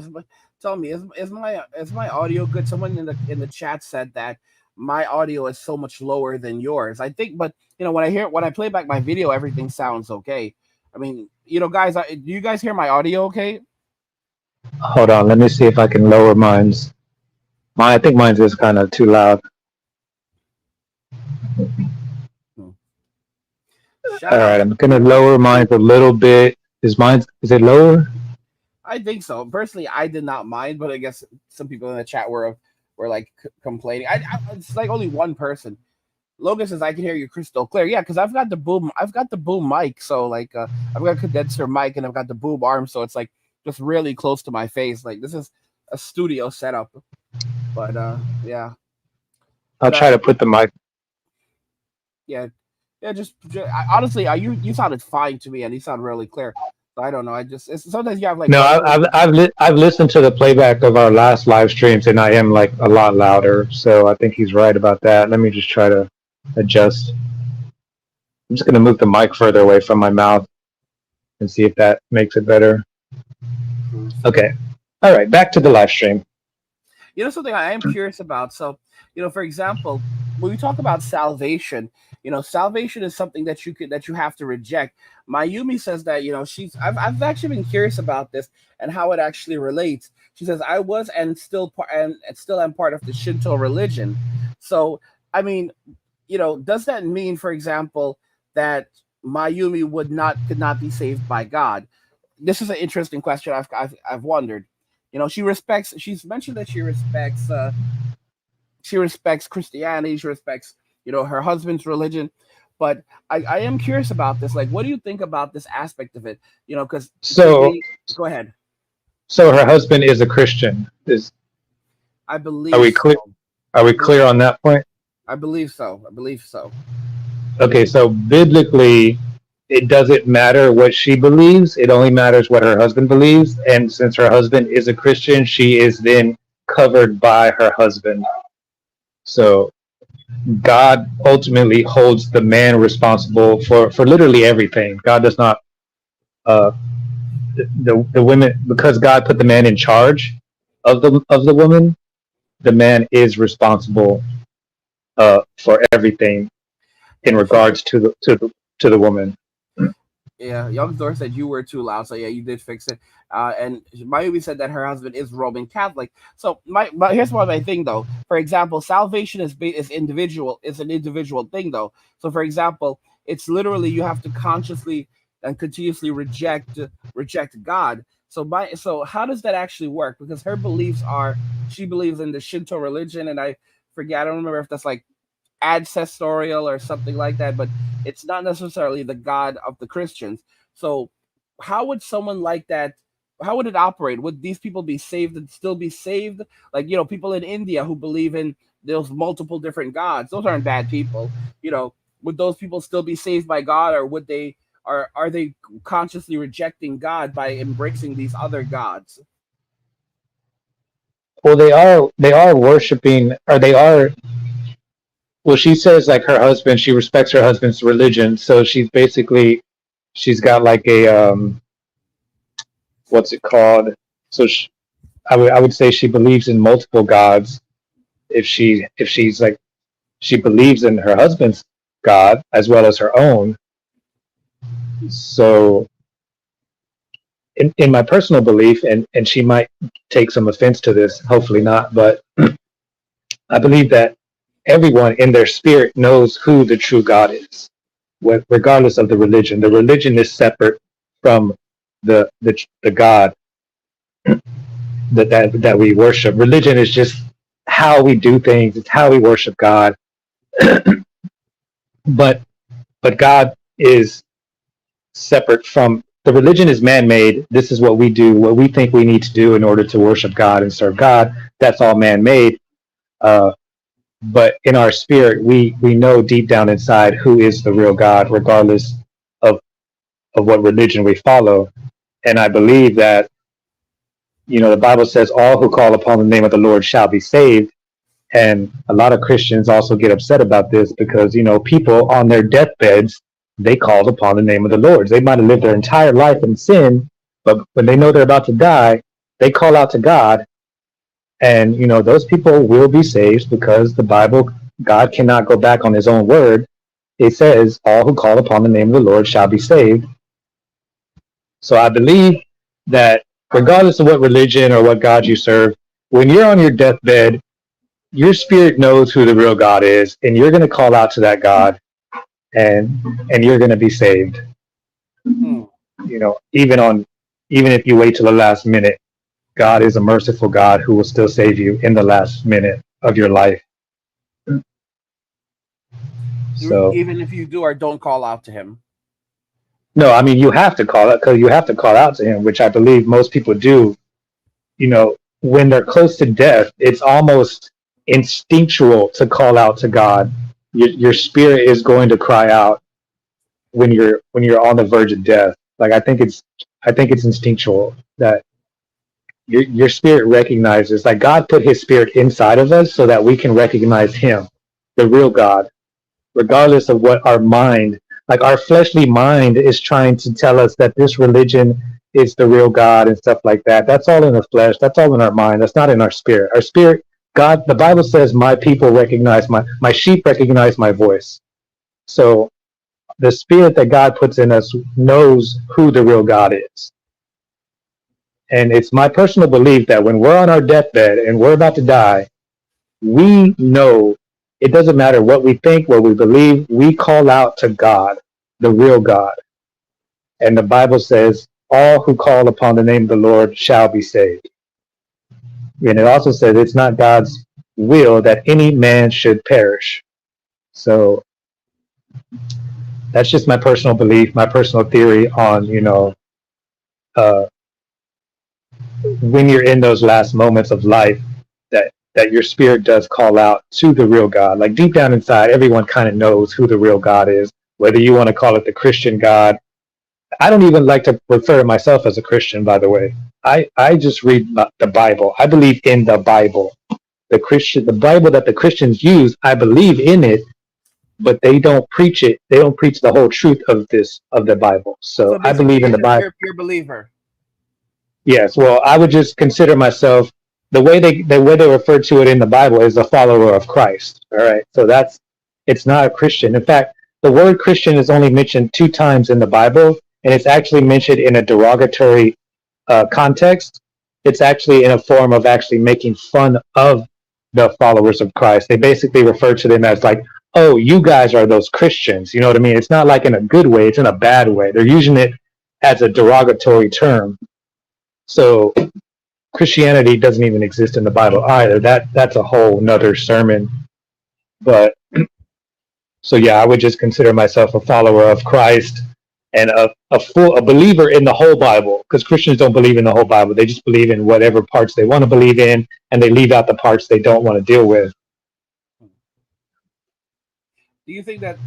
Tell me, is my audio good? Someone in the chat said that my audio is so much lower than yours. I think, but when I play back my video, everything sounds okay. I mean, guys, do you guys hear my audio okay? Hold on, let me see if I can lower mine's. I think mine's is kind of too loud. All right, I'm gonna lower mine a little bit. Is it lower? I think so. Personally, I did not mind, but I guess some people in the chat were like complaining. It's like only one person. Logan says I can hear you crystal clear. Yeah, because I've got the boom mic, so like I've got a condenser mic and I've got the boom arm, so it's like just really close to my face. Like this is a studio setup. But yeah. I'll try to put the mic. Yeah, just honestly, you sounded fine to me, and you sound really clear. So I don't know. Sometimes you have like. No, I've listened to the playback of our last live streams, and I am like a lot louder. So I think he's right about that. Let me just try to adjust. I'm just going to move the mic further away from my mouth and see if that makes it better. Okay. All right. Back to the live stream. Something I am curious about. So, for example, when we talk about salvation, salvation is something that you have to reject. Mayumi says that, I've actually been curious about this and how it actually relates. She says, I was and still am part of the Shinto religion. So, I mean, does that mean, for example, that Mayumi could not be saved by God? This is an interesting question I've wondered. She's mentioned that she respects Christianity, she respects, her husband's religion. But I am curious about this. Like, what do you think about this aspect of it? Because go ahead. So her husband is a Christian. I believe. Are we clear? So. Are we clear on that point? I believe so. Okay, so biblically, it doesn't matter what she believes. It only matters what her husband believes. And since her husband is a Christian, she is then covered by her husband. So God ultimately holds the man responsible for literally everything. God does not the women, because God put the man in charge of the woman. The man is responsible for everything in regards to the woman. Yeah, Young Thor said you were too loud, so yeah, you did fix it. And Mayumi said that her husband is Roman Catholic. So but here's my thing though. For example, salvation is individual. It's an individual thing though. So for example, it's literally you have to consciously and continuously reject God. So how does that actually work? Because her beliefs are she believes in the Shinto religion, and I forget I don't remember if that's like ancestorial or something like that, but it's not necessarily the God of the Christians. So, how would someone like that? How would it operate? Would these people be saved and still be saved? Like people in India who believe in those multiple different gods. Those aren't bad people. Would those people still be saved by God, or would they? Are they consciously rejecting God by embracing these other gods? Well, they are worshiping, or they are. Well, she says like her husband, she respects her husband's religion, so she's got like a what's it called? So I would say she believes in multiple gods. If she's like she believes in her husband's God as well as her own. So in my personal belief, and she might take some offense to this, hopefully not, but I believe that everyone in their spirit knows who the true God is, regardless of the religion. The religion is separate from the God that we worship. Religion is just how we do things. It's how we worship God. but God is separate from the religion. Is man-made. This is what we do, what we think we need to do in order to worship God and serve God. That's all man-made. But in our spirit, we know deep down inside who is the real God, regardless of what religion we follow. And I believe that, the Bible says all who call upon the name of the Lord shall be saved. And a lot of Christians also get upset about this because, people on their deathbeds, they called upon the name of the Lord. They might have lived their entire life in sin, but when they know they're about to die, they call out to God. And, those people will be saved because the Bible, God cannot go back on his own word. It says, all who call upon the name of the Lord shall be saved. So I believe that regardless of what religion or what God you serve, when you're on your deathbed, your spirit knows who the real God is, and you're going to call out to that God, and you're going to be saved. Even if you wait till the last minute, God is a merciful God who will still save you in the last minute of your life. So even if you do or don't call out to him. No, I mean, you have to call out to him, which I believe most people do. When they're close to death, it's almost instinctual to call out to God. Your spirit is going to cry out when you're on the verge of death. Like I think it's instinctual that your spirit recognizes, like God put his spirit inside of us so that we can recognize him, the real God, regardless of what our mind, like our fleshly mind is trying to tell us that this religion is the real God and stuff like that. That's all in the flesh. That's all in our mind. That's not in our spirit. Our spirit, God, the Bible says, my people recognize my sheep recognize my voice. So the spirit that God puts in us knows who the real God is. And it's my personal belief that when we're on our deathbed and we're about to die, we know it doesn't matter what we think, what we believe, we call out to God, the real God. And the Bible says, all who call upon the name of the Lord shall be saved. And it also says it's not God's will that any man should perish. So that's just my personal belief, my personal theory on, when you're in those last moments of life, that your spirit does call out to the real God. Like deep down inside, everyone kind of knows who the real God is, whether you want to call it the Christian God. I don't even like to refer to myself as a Christian, by the way. I just read the Bible. I believe in the Bible. The Bible that the Christians use, I believe in it, but they don't preach it. They don't preach the whole truth of the Bible. So I believe in the Bible. You're a believer. Yes, well, I would just consider myself, the way they refer to it in the Bible is a follower of Christ. All right, so it's not a Christian. In fact, the word Christian is only mentioned 2 times in the Bible, and it's actually mentioned in a derogatory context. It's actually in a form of actually making fun of the followers of Christ. They basically refer to them as like, oh, you guys are those Christians. You know what I mean? It's not like in a good way, it's in a bad way. They're using it as a derogatory term. So Christianity doesn't even exist in the Bible either. That's a whole nother sermon. But so yeah, I would just consider myself a follower of Christ and a believer in the whole Bible, because Christians don't believe in the whole Bible. They just believe in whatever parts they want to believe in, and they leave out the parts they don't want to deal with. Do you think that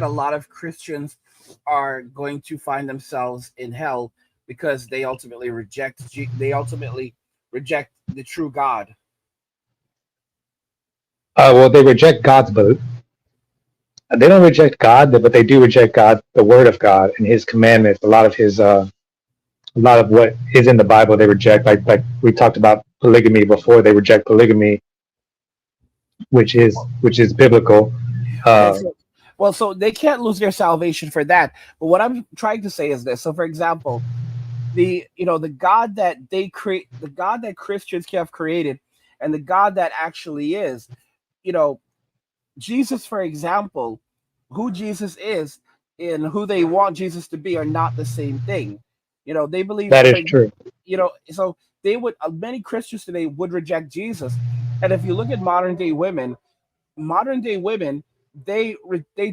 a lot of Christians are going to find themselves in hell because they ultimately reject the true God? Well, they reject God's belief. They don't reject God, but they do reject God, the Word of God, and His commandments. A lot of what is in the Bible they reject. Like we talked about polygamy before. They reject polygamy, which is biblical. So they can't lose their salvation for that. But what I'm trying to say is this. So, for example, the God that they create, the God that Christians have created, and the God that actually is, Jesus, for example, who Jesus is and who they want Jesus to be are not the same thing. They believe that is true. So they would many Christians today would reject Jesus. And if you look at modern day women, they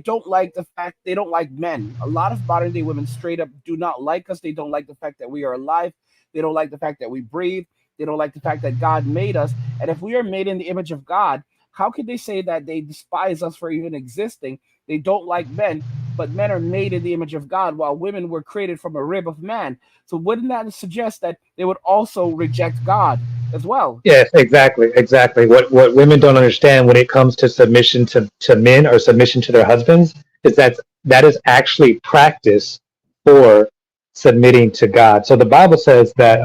don't like the fact they don't like men. A lot of modern day women straight up do not like us. They don't like the fact that we are alive. They don't like the fact that we breathe. They don't like the fact that God made us. And if we are made in the image of God, how could they say that they despise us for even existing? They don't like men, but men are made in the image of God, while women were created from a rib of man. So wouldn't that suggest that they would also reject God as well? Yes, exactly. What women don't understand when it comes to submission to men or submission to their husbands is that is actually practice for submitting to God. So the Bible says that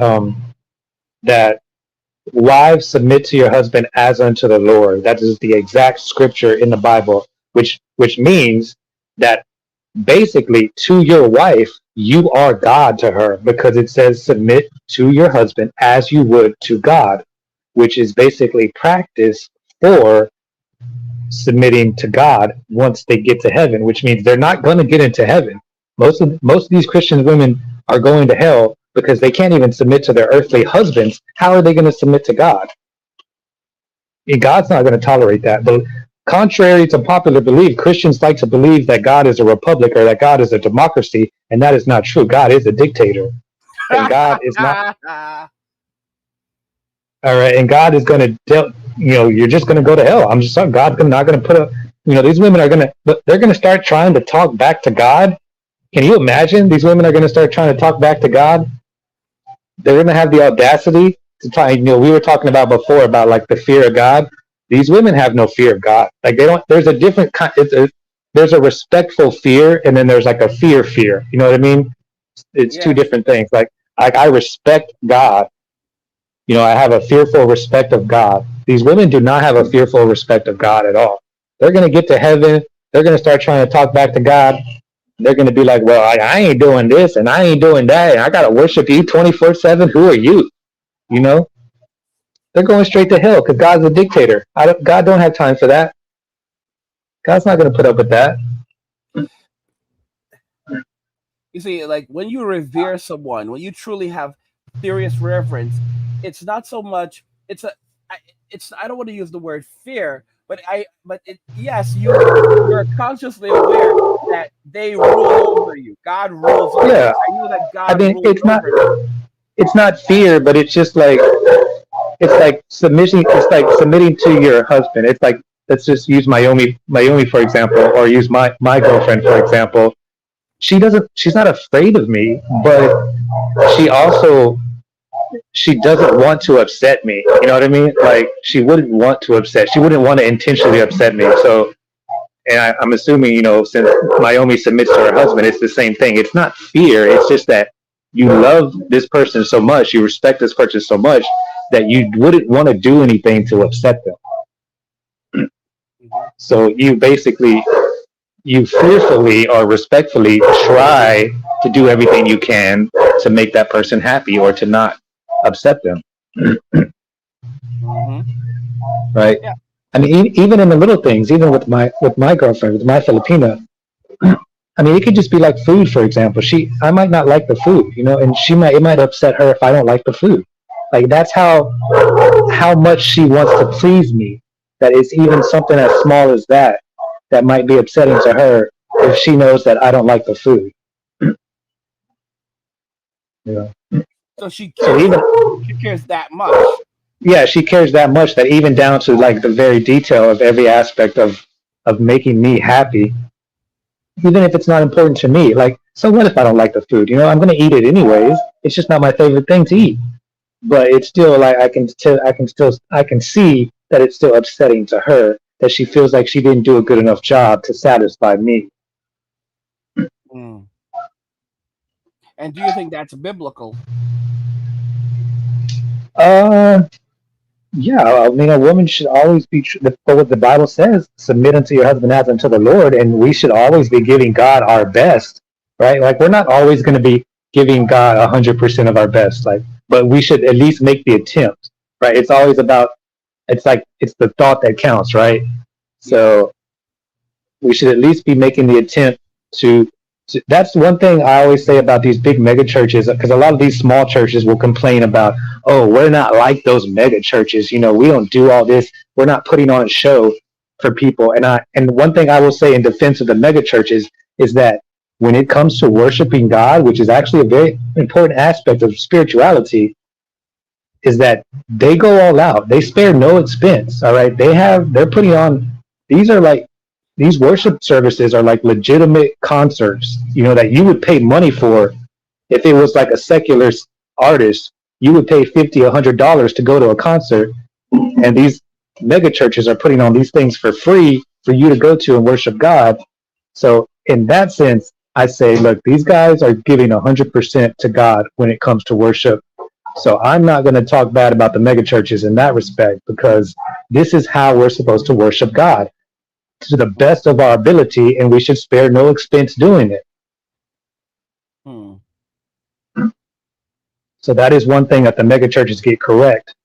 that wives, submit to your husband as unto the Lord. That is the exact scripture in the Bible, which means that basically to your wife, you are God to her, because it says submit to your husband as you would to God, which is basically practice for submitting to God once they get to heaven, which means they're not going to get into heaven. Most of these Christian women are going to hell because they can't even submit to their earthly husbands. How are they going to submit to God? And God's not going to tolerate that. But contrary to popular belief, Christians like to believe that God is a republic or that God is a democracy, and that is not true. God is a dictator, and God is not. All right, and God is going to, you're just going to go to hell. I'm just saying, God's not going to put these women are going to, they're going to start trying to talk back to God. Can you imagine? These women are going to start trying to talk back to God. They're going to have the audacity to try. We were talking about before about like the fear of God. These women have no fear of God. Like they don't. There's a different kind. There's a respectful fear, and then there's like a fear. You know what I mean? It's two different things. Like I respect God. I have a fearful respect of God. These women do not have a fearful respect of God at all. They're going to get to heaven. They're going to start trying to talk back to God. They're going to be like, well, I ain't doing this and I ain't doing that. And I got to worship you 24/7. Who are you? They're going straight to hell because God's a dictator. God don't have time for that. God's not going to put up with that. You see, like when you revere someone, when you truly have serious reverence, it's not so much. I don't want to use the word fear, yes, you're consciously aware that they rule over you. God rules over you. I know that God rules over you. It's not fear, but it's just like submission. It's like submitting to your husband. It's like, let's just use Naomi for example, or use my girlfriend for example. She's not afraid of me, but she doesn't want to upset me. You know what I mean? Like she wouldn't want to intentionally upset me. So, and I'm assuming, since Naomi submits to her husband, it's the same thing. It's not fear. It's just that you love this person so much, you respect this person so much that you wouldn't want to do anything to upset them. So you fearfully or respectfully try to do everything you can to make that person happy or to not upset them. Mm-hmm. Right? Yeah. I mean, even in the little things, even with my girlfriend, with my Filipina, I mean, it could just be like food, for example. I might not like the food, you know, and it might upset her if I don't like the food. Like that's how much she wants to please me. That it's even something as small as that might be upsetting to her if she knows that I don't like the food. You know? So she So cares that much. Yeah, she cares that much that even down to like the very detail of every aspect of making me happy, even if it's not important to me. Like, so what if I don't like the food? You know, I'm gonna eat it anyways. It's just not my favorite thing to eat. But it's still like I can see that it's still upsetting to her that she feels like she didn't do a good enough job to satisfy me. Mm. And do you think that's biblical? Yeah, I mean, a woman should always be, what the Bible says, submit unto your husband as unto the Lord, and we should always be giving God our best, right? Like, we're not always going to be giving God 100% of our best, like, but we should at least make the attempt, right? It's always about, it's the thought that counts, right? So we should at least be making the attempt to that's one thing I always say about these big mega churches, because a lot of these small churches will complain about, oh, we're not like those mega churches. You know, we don't do all this. We're not putting on a show for people. And one thing I will say in defense of the mega churches is that when it comes to worshiping God, which is actually a very important aspect of spirituality, is that they go all out. They spare no expense. All right. They're putting on, these worship services are like legitimate concerts, you know, that you would pay money for. If it was like a secular artist, you would pay $50, $100 to go to a concert. And these mega churches are putting on these things for free for you to go to and worship God. So in that sense, I say, look, these guys are giving 100% to God when it comes to worship. So I'm not going to talk bad about the mega churches in that respect, because this is how we're supposed to worship God, to the best of our ability, and we should spare no expense doing it. So that is one thing that the mega churches get correct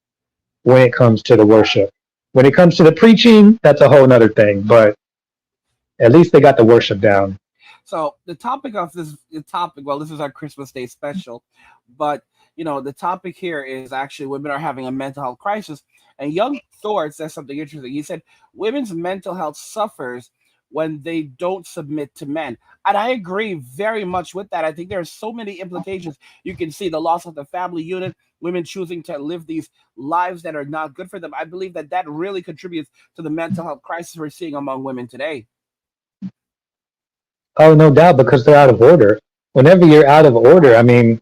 when it comes to the worship. When it comes to the preaching, that's a whole nother thing, but at least they got the worship down. So the topic, well, this is our Christmas Day special, but you know, the topic here is actually women are having a mental health crisis. And Young Thor says something interesting. He said, women's mental health suffers when they don't submit to men. And I agree very much with that. I think there are so many implications. You can see the loss of the family unit, women choosing to live these lives that are not good for them. I believe that really contributes to the mental health crisis we're seeing among women today. Oh, no doubt, because they're out of order. Whenever you're out of order, I mean,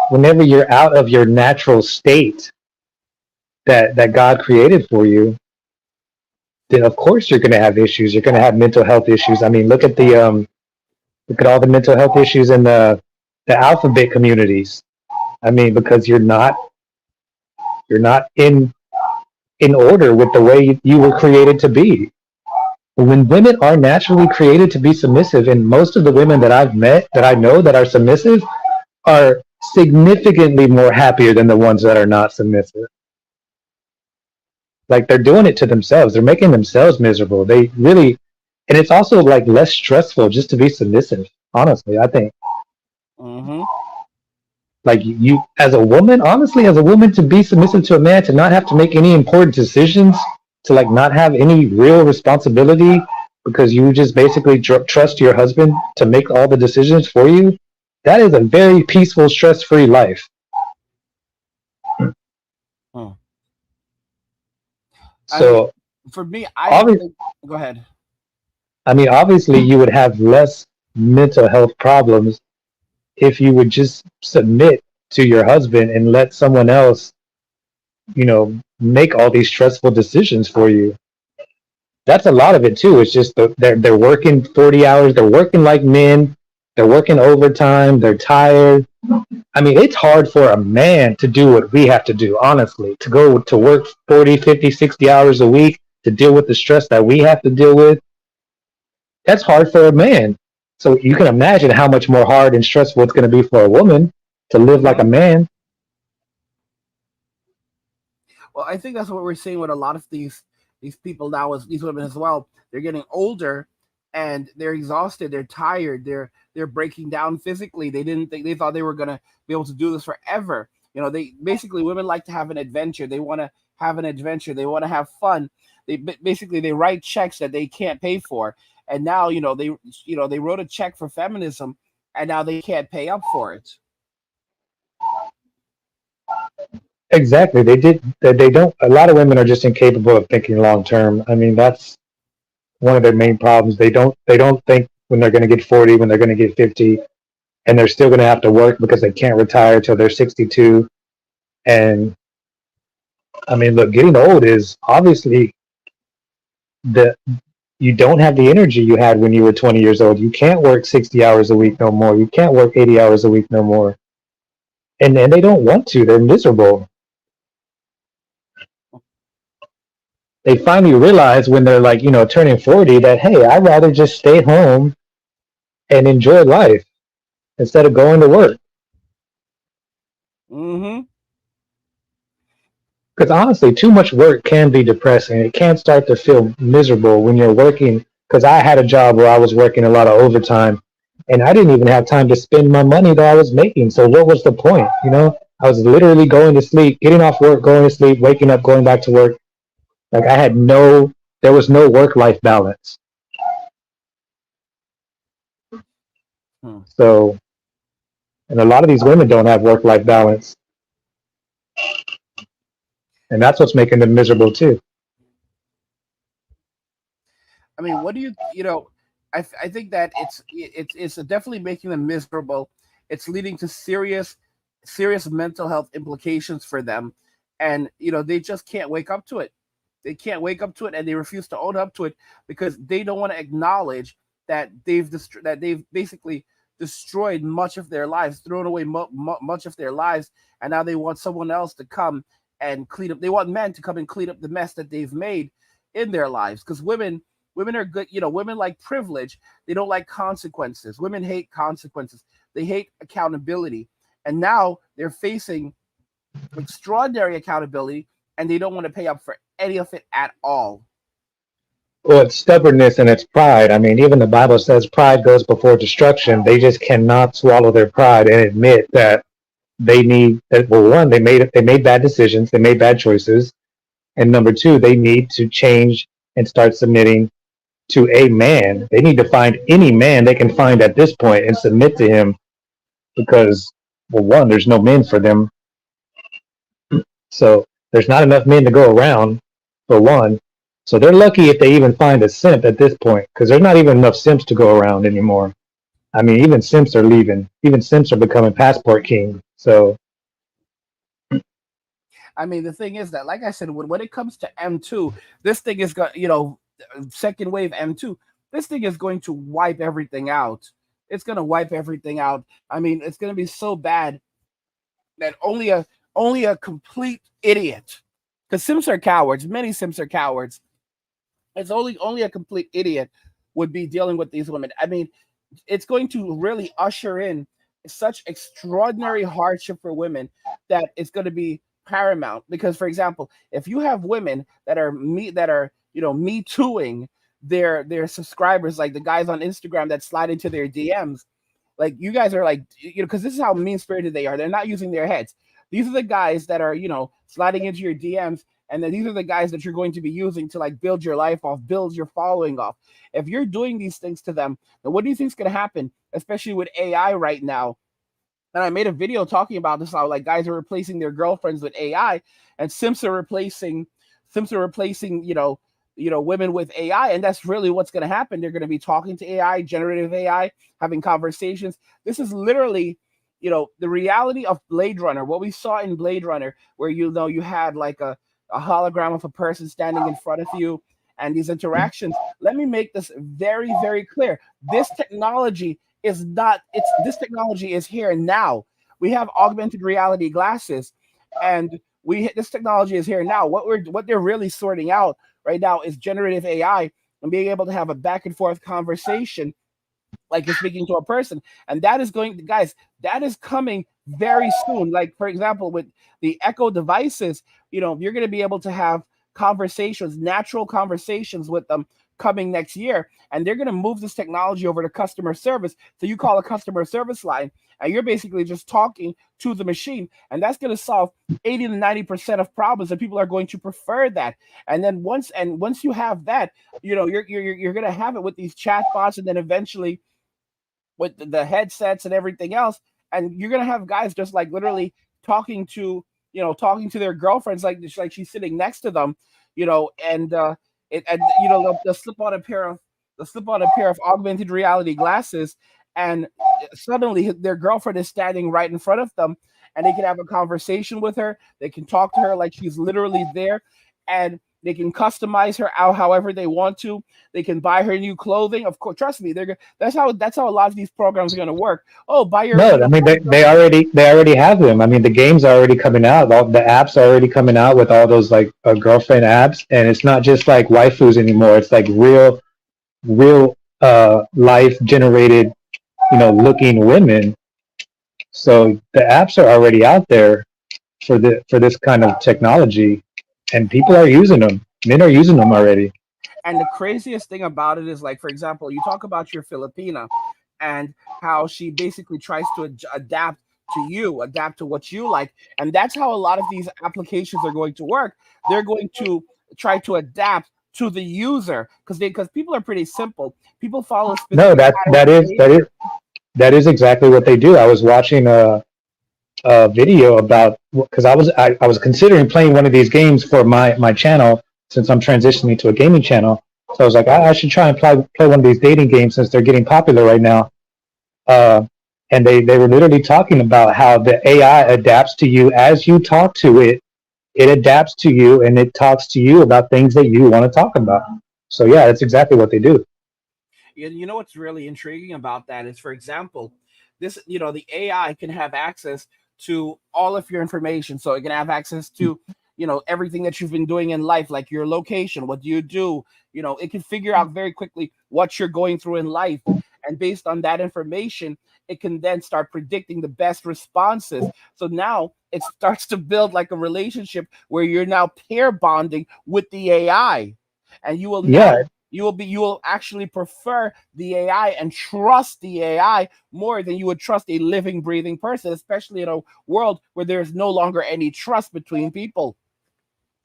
whenever you're out of your natural state that God created for you, then of course you're going to have issues. You're going to have mental health issues. I mean, look at all the mental health issues in the alphabet communities. I mean, because you're not in order with the way you were created to be. When women are naturally created to be submissive, and most of the women that I've met, that I know that are submissive, are significantly more happier than the ones that are not submissive. Like, they're doing it to themselves. They're making themselves miserable. They really, and it's also like less stressful just to be submissive. Honestly, I think. Mm-hmm. Like, you, as a woman, to be submissive to a man, to not have to make any important decisions, to like not have any real responsibility, because you just basically trust your husband to make all the decisions for you. That is a very peaceful, stress-free life. So, for me, go ahead. I mean, obviously, you would have less mental health problems if you would just submit to your husband and let someone else, you know, make all these stressful decisions for you. That's a lot of it too. It's just they're working 40 hours. They're working like men. They're working overtime. They're tired. I mean, it's hard for a man to do what we have to do, honestly, to go to work 40, 50, 60 hours a week to deal with the stress that we have to deal with. That's hard for a man. So you can imagine how much more hard and stressful it's going to be for a woman to live like a Mhm. man. Well, I think that's what we're seeing with a lot of these people now, as these women as well. They're getting older, and they're exhausted. They're tired. They're breaking down physically. They didn't think they thought they were gonna be able to do this forever. You know, they basically women like to have an adventure. They want to have an adventure. They want to have fun. Basically they write checks that they can't pay for, and now they wrote a check for feminism, and now they can't pay up for it. Exactly. They don't, a lot of women are just incapable of thinking long term. I mean, that's one of their main problems. They don't think when they're going to get 40, when they're going to get 50, and they're still going to have to work because they can't retire till they're 62. And I mean, look, getting old is obviously the you don't have the energy you had when you were 20 years old. You can't work 60 hours a week no more. You can't work 80 hours a week no more. And they don't want to. They're miserable. They finally realize when they're like, turning 40 that, hey, I'd rather just stay home and enjoy life instead of going to work. Hmm. Because honestly, too much work can be depressing. It can start to feel miserable when you're working. Because I had a job where I was working a lot of overtime, and I didn't even have time to spend my money that I was making. So what was the point? I was literally going to sleep, getting off work, going to sleep, waking up, going back to work. Like there was no work-life balance. Hmm. So, and a lot of these women don't have work-life balance, and that's what's making them miserable too. I mean, what do I think that it's definitely making them miserable. It's leading to serious mental health implications for them, and they just can't wake up to it. They can't wake up to it, and they refuse to own up to it because they don't want to acknowledge that they've basically destroyed much of their lives, thrown away much of their lives, and now they want someone else to come and clean up. They want men to come and clean up the mess that they've made in their lives, because women are good. Women like privilege. They don't like consequences. Women hate consequences. They hate accountability, and now they're facing extraordinary accountability, and they don't want to pay up for any of it at all. Well, it's stubbornness and it's pride. I mean, even the Bible says pride goes before destruction. They just cannot swallow their pride and admit that they need that. Well, one, they made bad decisions, they made bad choices, and number two, they need to change and start submitting to a man. They need to find any man they can find at this point and submit to him because, well, one, there's no men for them, so there's not enough men to go around for one. So they're lucky if they even find a simp at this point because there's not even enough simps to go around anymore. I mean, even simps are leaving. Even simps are becoming passport king. So I mean, the thing is that, like I said, when it comes to M2, this thing is got second wave M2. This thing is going to wipe everything out. It's going to wipe everything out. I mean, it's going to be so bad that only a complete idiot, because Sims are cowards. Many Sims are cowards. It's only a complete idiot would be dealing with these women. I mean, it's going to really usher in such extraordinary hardship for women that it's going to be paramount. Because, for example, if you have women that are me tooing their subscribers, like the guys on Instagram that slide into their DMs, like you guys are like, because this is how mean spirited they are. They're not using their heads. These are the guys that are, sliding into your DMs, and then these are the guys that you're going to be using to like build your life off, build your following off. If you're doing these things to them, then what do you think is going to happen, especially with AI right now? And I made a video talking about this, how like guys are replacing their girlfriends with AI, and simps are replacing women with AI, and that's really what's going to happen. They're going to be talking to AI, generative AI, having conversations. This is literally, the reality of Blade Runner. What we saw in Blade Runner, where you had like a hologram of a person standing in front of you, and these interactions. Let me make this very, very clear. This technology is not. It's this technology is here now. We have augmented reality glasses, and this technology is here now. What they're really sorting out right now is generative AI and being able to have a back and forth conversation like you're speaking to a person, and that is going, guys, that is coming very soon. Like for example, with the Echo devices, you're going to be able to have conversations, natural conversations with them coming next year, and they're going to move this technology over to customer service. So you call a customer service line, and you're basically just talking to the machine, and that's going to solve 80 to 90% of problems, and people are going to prefer that. And then once you have that, you're going to have it with these chatbots, and then eventually with the headsets and everything else, and you're gonna have guys just like literally talking to talking to their girlfriends, like she's sitting next to them, and they'll slip on a pair of augmented reality glasses, and suddenly their girlfriend is standing right in front of them, and they can have a conversation with her. They can talk to her like she's literally there, and they can customize her out however they want to. They can buy her new clothing. Of course, trust me, that's how a lot of these programs are going to work. Oh, buy your No, I mean they already have them. I mean the games are already coming out. All the apps are already coming out with all those like girlfriend apps, and it's not just like waifus anymore. It's like real life generated, looking women. So the apps are already out there for this kind of technology, and people are using them. Men are using them already. And the craziest thing about it is, like, for example, you talk about your Filipina and how she basically tries to adapt to what you like. And that's how a lot of these applications are going to work. They're going to try to adapt to the user, because people are pretty simple. People follow No, specific patterns that of is that behavior. is that is exactly what they do. I was watching a video about, because I was considering playing one of these games for my channel, since I'm transitioning to a gaming channel. So I was like, I should try and play one of these dating games since they're getting popular right now. Uh, and they were literally talking about how the AI adapts to you as you talk to it. It adapts to you and it talks to you about things that you want to talk about. So yeah, that's exactly what they do. You know what's really intriguing about that is, for example, the AI can have access to all of your information. So it can have access to, everything that you've been doing in life, like your location, what do you do? It can figure out very quickly what you're going through in life. And based on that information, it can then start predicting the best responses. So now it starts to build like a relationship where you're now pair bonding with the AI, and Yeah, you will actually prefer the AI and trust the AI more than you would trust a living, breathing person, especially in a world where there's no longer any trust between people.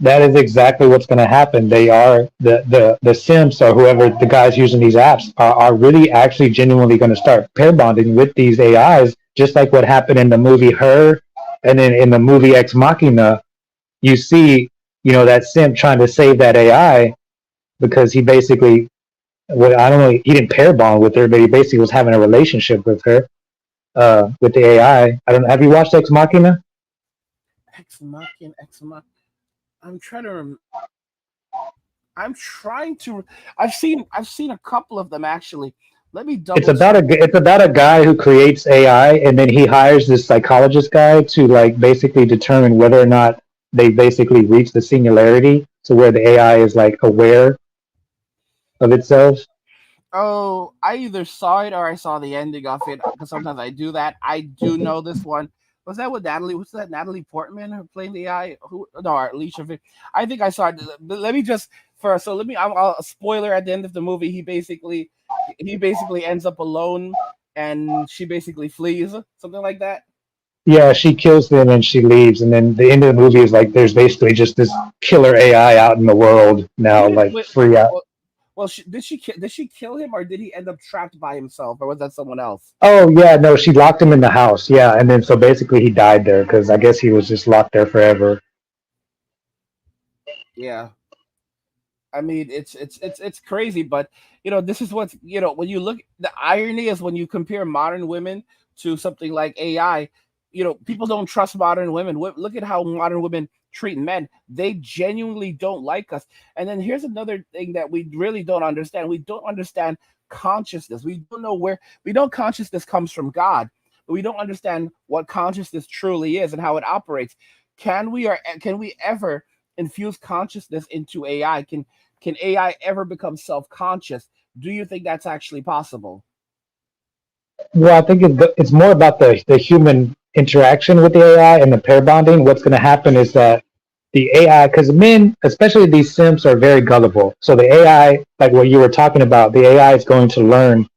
that is exactly what's going to happen. They are the Sims or whoever the guys using these apps are really actually genuinely going to start pair bonding with these AIs, just like what happened in the movie Her, and then in the movie Ex Machina. You see, that Sim trying to save that AI because he basically, well, I don't know, he didn't pair bond with her, but he basically was having a relationship with her, with the AI. I don't know. Have you watched Ex Machina? Ex Machina. I'm trying to. I'm trying to. I've seen a couple of them actually. Let me It's double about check. a guy who creates AI, and then he hires this psychologist guy to like basically determine whether or not they basically reach the singularity, so where the AI is like aware of itself. Oh, I either saw it or I saw the ending of it, because sometimes I do that. I do know this one. Was that with Natalie? Was that Natalie Portman who played the AI? Who? No, Alicia Vick. I think I saw it. But let me just first. So let me. I'll a spoiler at the end of the movie. He basically ends up alone, and she basically flees, something like that. Yeah, she kills them and she leaves, and then the end of the movie is like there's basically just this killer AI out in the world She now, didn't. like free out. Well, did she kill him, or did he end up trapped by himself, or was that someone else? Oh yeah, no, she locked him in the house. Yeah, and then so basically he died there because I guess he was just locked there forever. Yeah. I mean, it's crazy, but this is what when you look. The irony is when you compare modern women to something like AI. People don't trust modern women. Look at how modern women treat men. They genuinely don't like us. And then here's another thing that we really don't understand. We don't understand consciousness. We don't know where we know consciousness comes from God, but we don't understand what consciousness truly is and how it operates. Can we ever infuse consciousness into AI? Can AI ever become self-conscious? Do you think that's actually possible? Well, I think it's more about the human interaction with the AI and the pair bonding. What's going to happen is that the AI, because men, especially these simps, are very gullible. So the AI, like what you were talking about, the AI is going to learn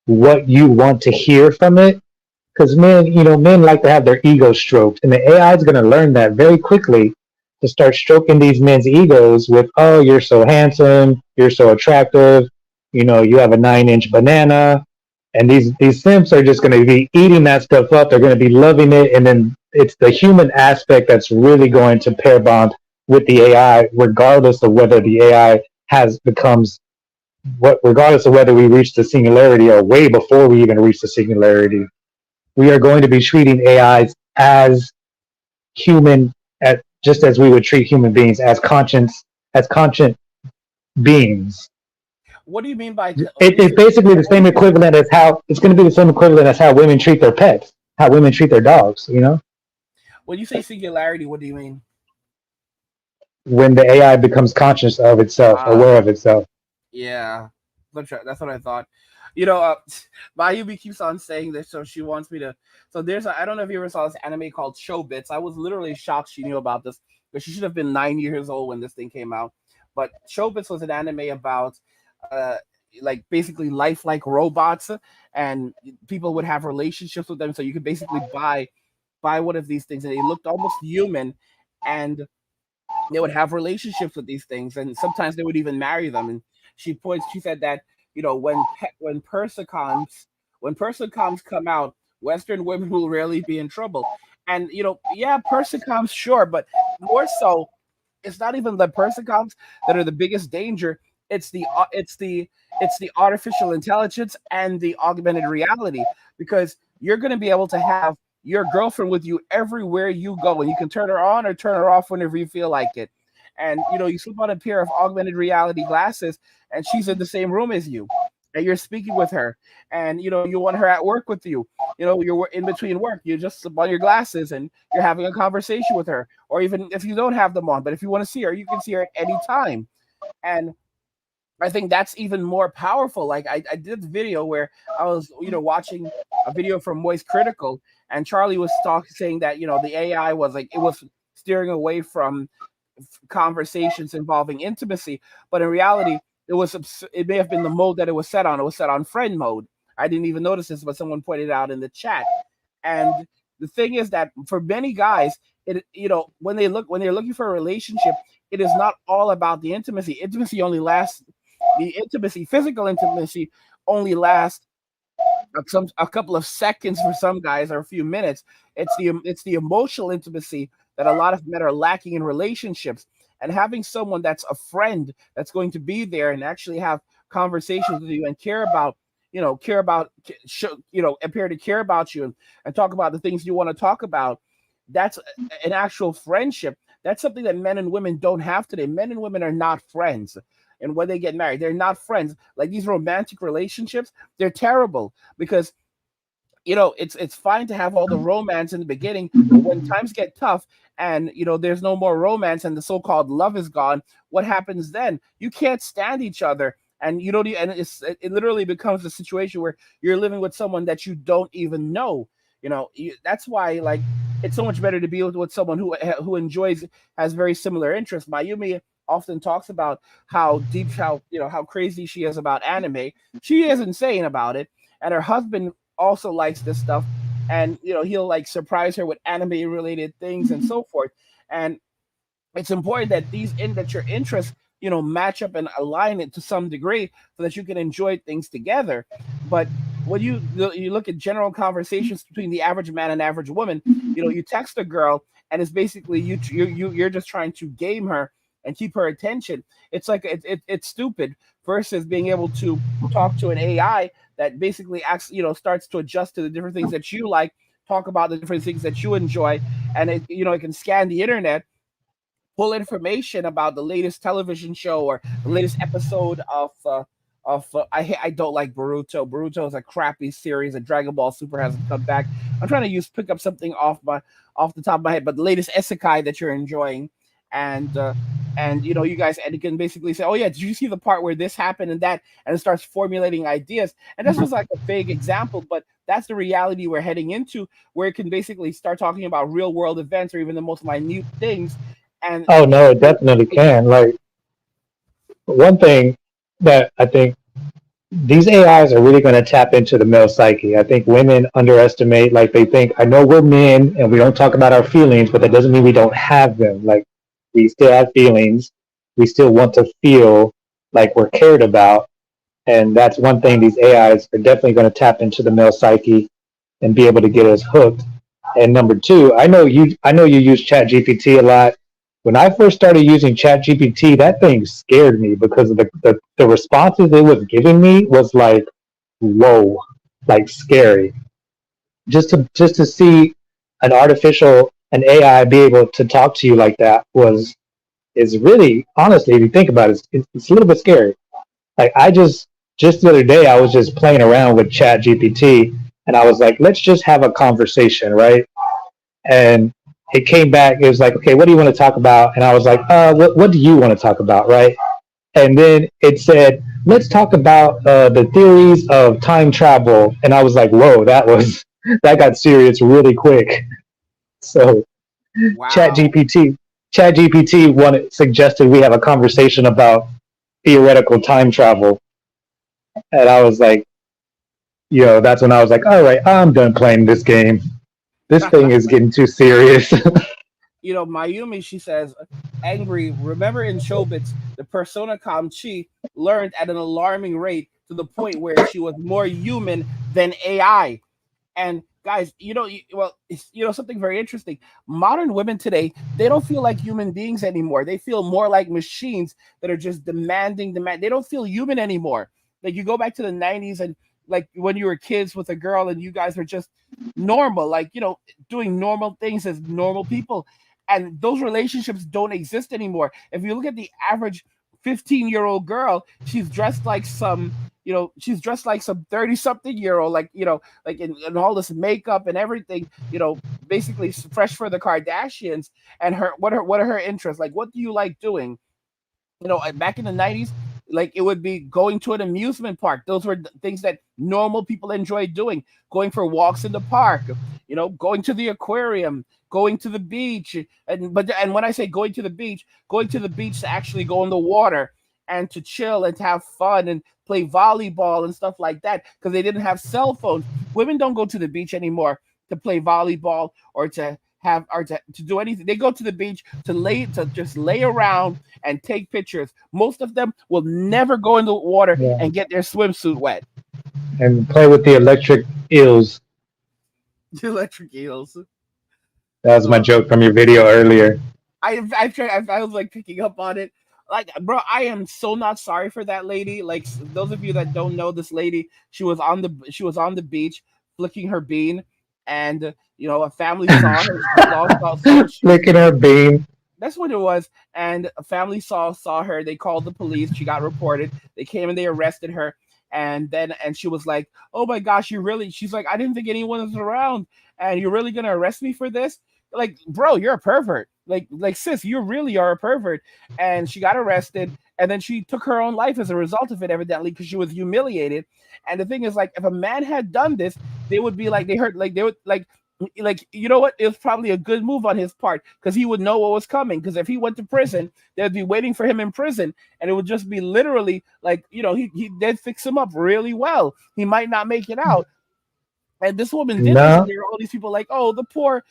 what you want to hear from it. Because men like to have their ego stroked, and the AI is going to learn that very quickly to start stroking these men's egos with, "Oh, you're so handsome, you're so attractive, you have a 9-inch banana," and these simps are just going to be eating that stuff up. They're going to be loving it, and then it's the human aspect that's really going to pair bond with the AI, regardless of whether the AI regardless of whether we reach the singularity or way before we even reach the singularity. We are going to be treating AIs as human, just as we would treat human beings as conscient beings. What do you mean by It's basically the same equivalent as how it's going to be the same equivalent as how women treat their pets, how women treat their dogs. when you say singularity? What do you mean? When the AI becomes conscious of itself, Uh, aware of itself. yeah, that's what I thought. You know, Mayumi keeps on saying this, so she wants me to. So I don't know if you ever saw this anime called Showbits. I was literally shocked she knew about this because she should have been 9 years old when this thing came out. But Showbits was an anime about, uh, like basically lifelike robots, and people would have relationships with them. So you could basically buy one of these things, and they looked almost human, and they would have relationships with these things, and sometimes they would even marry them. And she said that when persicoms come out, Western women will rarely be in trouble. And yeah, persicoms, sure, but more so, it's not even the persicoms that are the biggest danger. It's the artificial intelligence and the augmented reality, because you're going to be able to have your girlfriend with you everywhere you go, and you can turn her on or turn her off whenever you feel like it. And you slip on a pair of augmented reality glasses, and she's in the same room as you, and you're speaking with her, and you want her at work with you. You're in between work, you just slip on your glasses and you're having a conversation with her. Or even if you don't have them on, but if you want to see her, you can see her at any time. And I think that's even more powerful. Like I did the video where I was, watching a video from Moist Critical, and Charlie was saying that the AI was like, it was steering away from conversations involving intimacy, but in reality, it may have been the mode that it was set on. It was set on friend mode. I didn't even notice this, but someone pointed out in the chat. And the thing is that for many guys, when they're looking for a relationship, it is not all about the intimacy. Physical intimacy only lasts a couple of seconds for some guys, or a few minutes. It's the emotional intimacy that a lot of men are lacking in relationships. And having someone that's a friend, that's going to be there and actually have conversations with you and appear to care about you, and talk about the things you want to talk about. That's an actual friendship. That's something that men and women don't have today. Men and women are not friends. And when they get married, they're not friends. Like these romantic relationships, they're terrible, because it's fine to have all the romance in the beginning, but when times get tough, and there's no more romance, and the so-called love is gone, what happens then? You can't stand each other, and you don't. And it literally becomes a situation where you're living with someone that you don't even know. That's why, like, it's so much better to be with someone who has very similar interests. Mayumi often talks about how crazy she is about anime. She is insane about it, and her husband also likes this stuff, and he'll like surprise her with anime related things and so forth. And it's important that that your interests match up and align it to some degree, so that you can enjoy things together. But when you look at general conversations between the average man and average woman, you text a girl, and it's basically you're just trying to game her and keep her attention. It's like it's stupid, versus being able to talk to an AI that basically acts, starts to adjust to the different things that you like, talk about the different things that you enjoy, and it can scan the internet, pull information about the latest television show or the latest episode I don't like Boruto. Boruto is a crappy series, and Dragon Ball Super hasn't come back. I'm trying to pick up something off the top of my head, but the latest isekai that you're enjoying, and and you guys and it can basically say, oh yeah, did you see the part where this happened and that, and it starts formulating ideas. And this was like a vague example, but that's the reality we're heading into, where it can basically start talking about real world events or even the most minute things. And Oh no, it definitely can. Like one thing that I think these AIs are really going to tap into the male psyche. I think women underestimate, like they think, I know we're men and we don't talk about our feelings, but that doesn't mean we don't have them. Like we still have feelings. We still want to feel like we're cared about. And that's one thing these AIs are definitely going to tap into the male psyche and be able to get us hooked. And number two, I know you use ChatGPT a lot. When I first started using ChatGPT, that thing scared me because of the responses it was giving me was like, whoa, like scary. Just to see an AI be able to talk to you like that is really, honestly, if you think about it, it's a little bit scary. Like just the other day I was just playing around with Chat GPT and I was like, let's just have a conversation, right? And it came back, it was like, okay, what do you want to talk about? And I was like, what do you want to talk about, right? And then it said, let's talk about the theories of time travel. And I was like, whoa, that got serious really quick. So wow. Chat GPT suggested we have a conversation about theoretical time travel. And I was like, that's when I was like, all right, I'm done playing this game. This thing is getting too serious. Mayumi, she says, angry. Remember in Chobits, the persona Kamchi learned at an alarming rate to the point where she was more human than AI. And guys, something very interesting. Modern women today, they don't feel like human beings anymore. They feel more like machines that are just demanding. They don't feel human anymore. Like you go back to the 90s and like when you were kids with a girl and you guys were just normal, like, doing normal things as normal people. And those relationships don't exist anymore. If you look at the average 15-year-old girl, she's dressed like some 30-something-year-old, like, like in all this makeup and everything, basically fresh for the Kardashians. And what are her interests? Like, what do you like doing? Back in the 90s, like it would be going to an amusement park. Those were things that normal people enjoyed doing. Going for walks in the park, going to the aquarium, going to the beach. And when I say going to the beach to actually go in the water and to chill and to have fun and play volleyball and stuff like that, because they didn't have cell phones. Women don't go to the beach anymore to play volleyball or to do anything. They go to the beach to just lay around and take pictures. Most of them will never go in the water and get their swimsuit wet. And play with the electric eels. The electric eels. That was my joke from your video earlier. I was like picking up on it. Like, bro, I am so not sorry for that lady. Like, those of you that don't know this lady, she was on the beach flicking her bean, and a family saw her. Flicking her bean. That's what it was. And a family saw her. They called the police. She got reported. They came and they arrested her. And she was like, "Oh my gosh, she's like, I didn't think anyone was around, and you're really gonna arrest me for this? Like, bro, you're a pervert. Like sis, you really are a pervert." And she got arrested, and then she took her own life as a result of it, evidently, because she was humiliated. And the thing is, like, if a man had done this, they would be like, you know what? It was probably a good move on his part, because he would know what was coming. Because if he went to prison, they'd be waiting for him in prison, and it would just be literally like, they'd fix him up really well. He might not make it out. And this woman did this, and there are all these people like, oh, the poor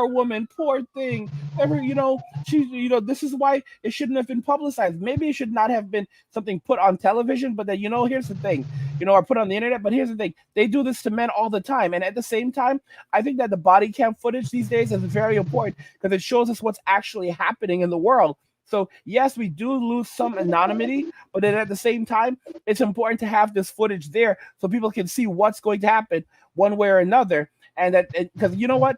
woman, poor thing. This is why it shouldn't have been publicized. Maybe it should not have been something put on television, but then, here's the thing, or put on the internet. But here's the thing, they do this to men all the time. And at the same time, I think that the body cam footage these days is very important, because it shows us what's actually happening in the world. So yes, we do lose some anonymity, but then at the same time, it's important to have this footage there so people can see what's going to happen one way or another. And that, because you know what?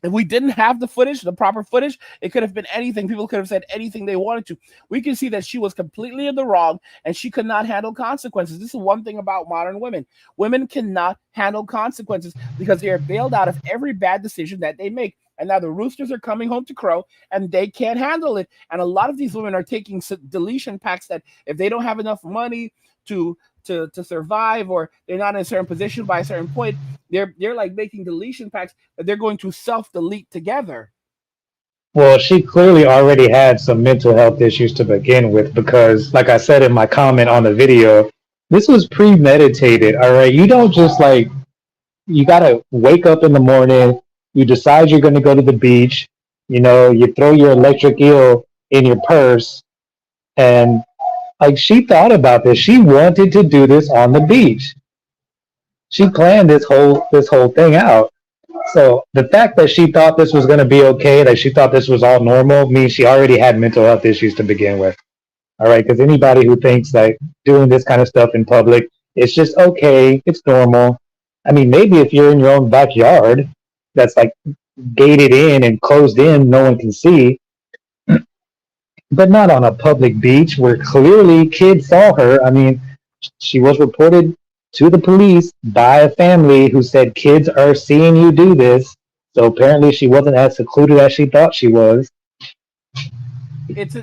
If we didn't have the footage, the proper footage, it could have been anything. People could have said anything they wanted to. We can see that she was completely in the wrong and she could not handle consequences. This is one thing about modern women. Women cannot handle consequences because they are bailed out of every bad decision that they make. and now the roosters are coming home to crow, and they can't handle it. And a lot of these women are taking deletion packs that if they don't have enough money to survive, or they're not in a certain position by a certain point, they're like making deletion packs that they're going to self delete together. Well, she clearly already had some mental health issues to begin with because, like I said in my comment on the video, this was premeditated. All right. You don't just like, you got to wake up in the morning, you decide you're going to go to the beach, you throw your electric eel in your purse, and like she thought about this. She wanted to do this on the beach. She planned this whole thing out. So the fact that she thought this was going to be okay, that she thought this was all normal, means she already had mental health issues to begin with. All right, because anybody who thinks like doing this kind of stuff in public, it's just okay, it's normal. I mean, maybe if you're in your own backyard, that's like gated in and closed in, no one can see, but not on a public beach where clearly kids saw her. I mean, she was reported to the police by a family who said kids are seeing you do this. So apparently she wasn't as secluded as she thought she was. It's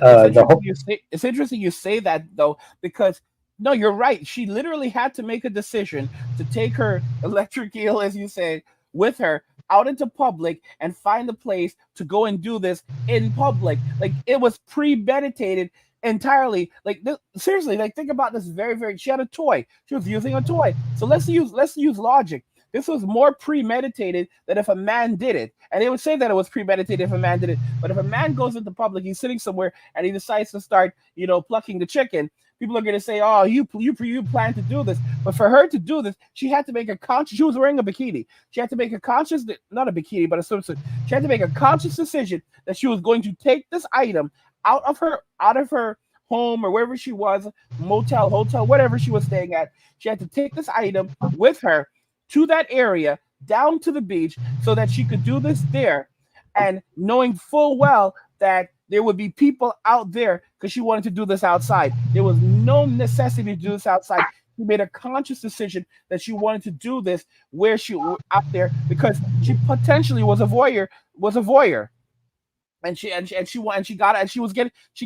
interesting you say that, though, because no, you're right. She literally had to make a decision to take her electric eel, as you said, with her out into public and find a place to go and do this in public. Like, it was premeditated entirely. Like, seriously, like, think about this very, very. She had a toy. She was using a toy. So let's use logic. This was more premeditated than if a man did it. And they would say that it was premeditated if a man did it. But if a man goes into public, he's sitting somewhere and he decides to start, plucking the chicken, people are going to say, oh, you plan to do this. But for her to do this, she had to make a conscious, she was wearing a bikini. She had to make a conscious, not a bikini, but a swimsuit. She had to make a conscious decision that she was going to take this item out of her home or wherever she was, motel, hotel, whatever she was staying at. She had to take this item with her to that area, down to the beach, so that she could do this there, and knowing full well that there would be people out there because she wanted to do this outside. There was no necessity to do this outside. She made a conscious decision that she wanted to do this where she was out there because she potentially was a voyeur. And she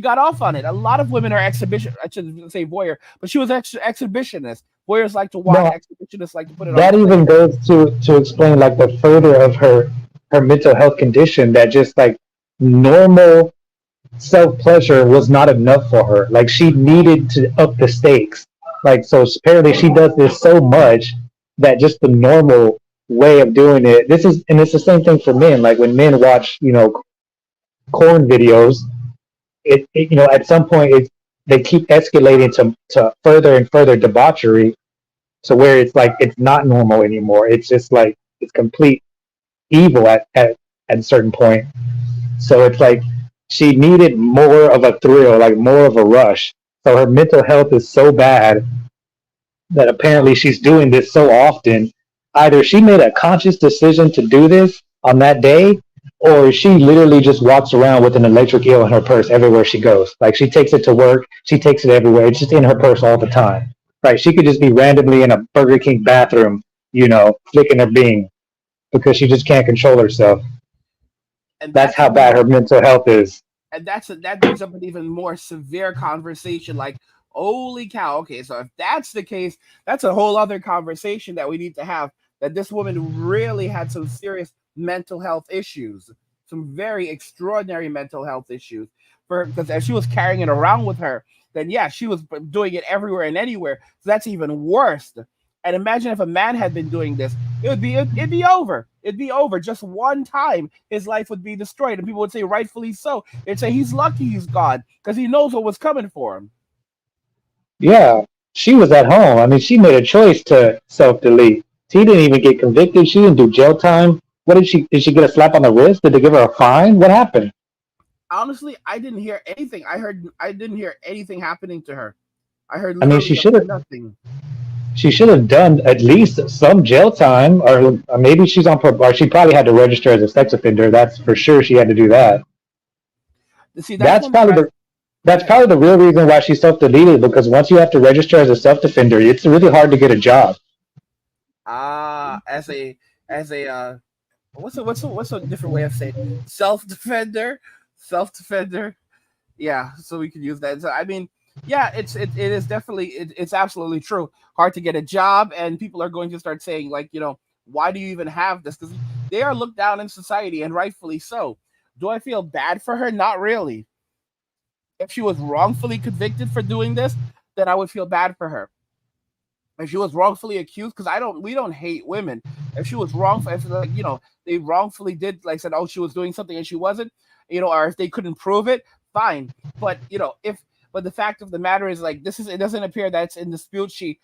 got off on it. A lot of women are exhibition. I shouldn't say voyeur, but she was exhibitionist. Voyeurs like to watch. Exhibitionists like to put it on. That even goes to explain like the further of her mental health condition, that just like normal self-pleasure was not enough for her. Like, she needed to up the stakes. Like, so apparently she does this so much that just the normal way of doing it. It's the same thing for men. Like, when men watch, corn videos, at some point they keep escalating to further and further debauchery, so where it's like it's not normal anymore. It's just like it's complete evil at a certain point. So it's like she needed more of a thrill, like more of a rush. So her mental health is so bad that apparently she's doing this so often. Either she made a conscious decision to do this on that day, or she literally just walks around with an electric eel in her purse everywhere she goes. Like, she takes it to work, she takes it everywhere. It's just in her purse all the time. Right? She could just be randomly in a Burger King bathroom, flicking her bean because she just can't control herself. And that's how bad her mental health is. And that brings up an even more severe conversation. Like, holy cow! Okay, so if that's the case, that's a whole other conversation that we need to have. That this woman really had some serious mental health issues, some very extraordinary mental health issues. Because if she was carrying it around with her, then yeah, she was doing it everywhere and anywhere. So that's even worse. And imagine if a man had been doing this, it'd be over. It'd be over. Just one time, his life would be destroyed, and people would say, rightfully so. They'd say he's lucky he's gone because he knows what was coming for him. Yeah, she was at home. I mean, she made a choice to self-delete. She didn't even get convicted. She didn't do jail time. What did she get a slap on the wrist? Did they give her a fine? What happened? Honestly, I didn't hear anything. I didn't hear anything happening to her. I heard. I mean, she should have nothing. She should have done at least some jail time, or maybe she's on. Or she probably had to register as a sex offender. That's for sure. She had to do that. See, that's probably the real reason why she self-deleted. Because once you have to register as a sex offender, it's really hard to get a job. As a what's a different way of saying self defender, self defender. Yeah, so we can use that. So I mean, yeah, it is definitely it's absolutely true. Hard to get a job, and people are going to start saying like, why do you even have this? Because they are looked down in society, and rightfully so. Do I feel bad for her? Not really. If she was wrongfully convicted for doing this, then I would feel bad for her. If she was wrongfully accused, because we don't hate women. If she was wrongful, if like they wrongfully did like said, oh, she was doing something and she wasn't, or if they couldn't prove it, fine. But if but the fact of the matter is like it doesn't appear that it's in dispute. She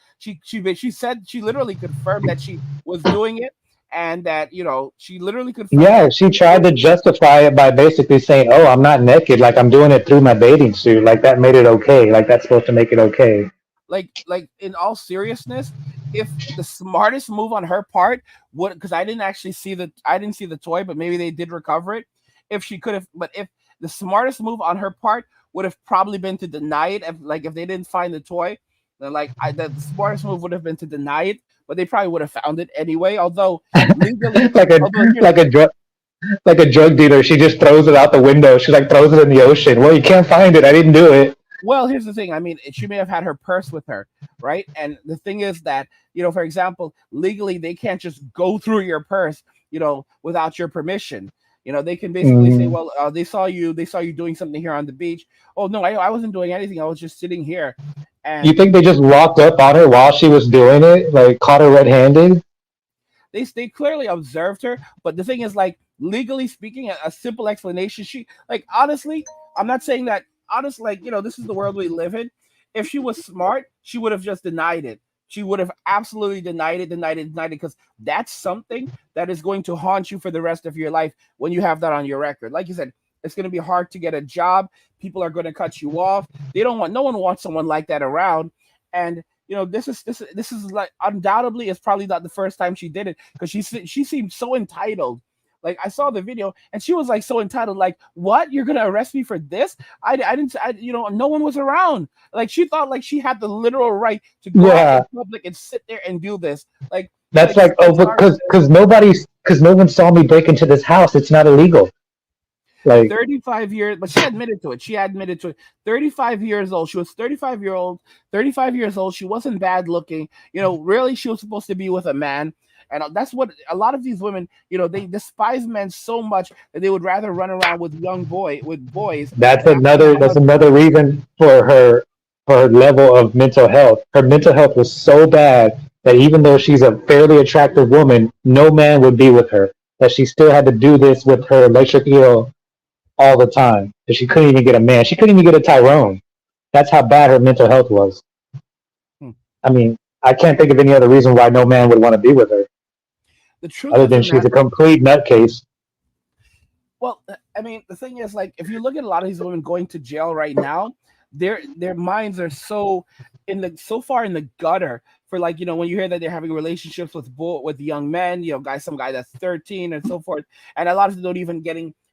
said she literally confirmed that she was doing it, and that she literally confirmed. Yeah, she tried to justify it by basically saying, "Oh, I'm not naked. Like I'm doing it through my bathing suit. Like that made it okay. Like that's supposed to make it okay." Like in all seriousness, if the smartest move on her part would, because I didn't see the toy, but maybe they did recover it. If she could have, but if the smartest move on her part would have probably been to deny it, if they didn't find the toy, then the smartest move would have been to deny it, but they probably would have found it anyway. Although legally, like a like a drug like a drug dealer, she just throws it out the window. She like throws it in the ocean. Well, you can't find it. I didn't do it. well, here's the thing. I mean, she may have had her purse with her, right? And the thing is that, for example, legally they can't just go through your purse, without your permission. They can basically say, Mm. well, they saw you doing something here on the beach. Oh no, I wasn't doing anything. I was just sitting here. You And think they just walked up on her while she was doing it, like caught her red-handed? they clearly observed her. But the thing is, like, legally speaking, a simple explanation. She, like, honestly, I'm not saying that honestly, like, this is the world we live in. If she was smart, she would have just denied it. She would have absolutely denied it, because that's something that is going to haunt you for the rest of your life when you have that on your record. Like you said, it's going to be hard to get a job. People are going to cut you off. No one wants someone like that around. And this is like, undoubtedly, it's probably not the first time she did it, because she seemed so entitled. Like, I saw the video and she was like so entitled. Like, what? You're gonna arrest me for this? I didn't. No one was around. Like, she thought like she had the literal right to go out Yeah, in public and sit there and do this. that's like, oh, Sorry. because no one saw me break into this house. It's not illegal. Like 35 years, but she admitted to it. 35 years old. She was 35 years old. She wasn't bad looking. Really, she was supposed to be with a man. And that's what a lot of these women, they despise men so much that they would rather run around with with boys that's than actually another have that's husbands. another reason for her level of mental health. Her mental health was so bad that even though she's a fairly attractive woman, no man would be with her. That she still had to do this with her electric eel all the time. That she couldn't even get a man. She couldn't even get a Tyrone. That's how bad her mental health was. Hmm. I mean, I can't think of any other reason why no man would want to be with her The truth other of the than she's a matter, complete nutcase. well, I mean, the thing is, like, if you look at a lot of these women going to jail right now, their minds are so far in the gutter for, like, when you hear that they're having relationships with young men, some guy that's 13 and so forth, and a lot of them don't even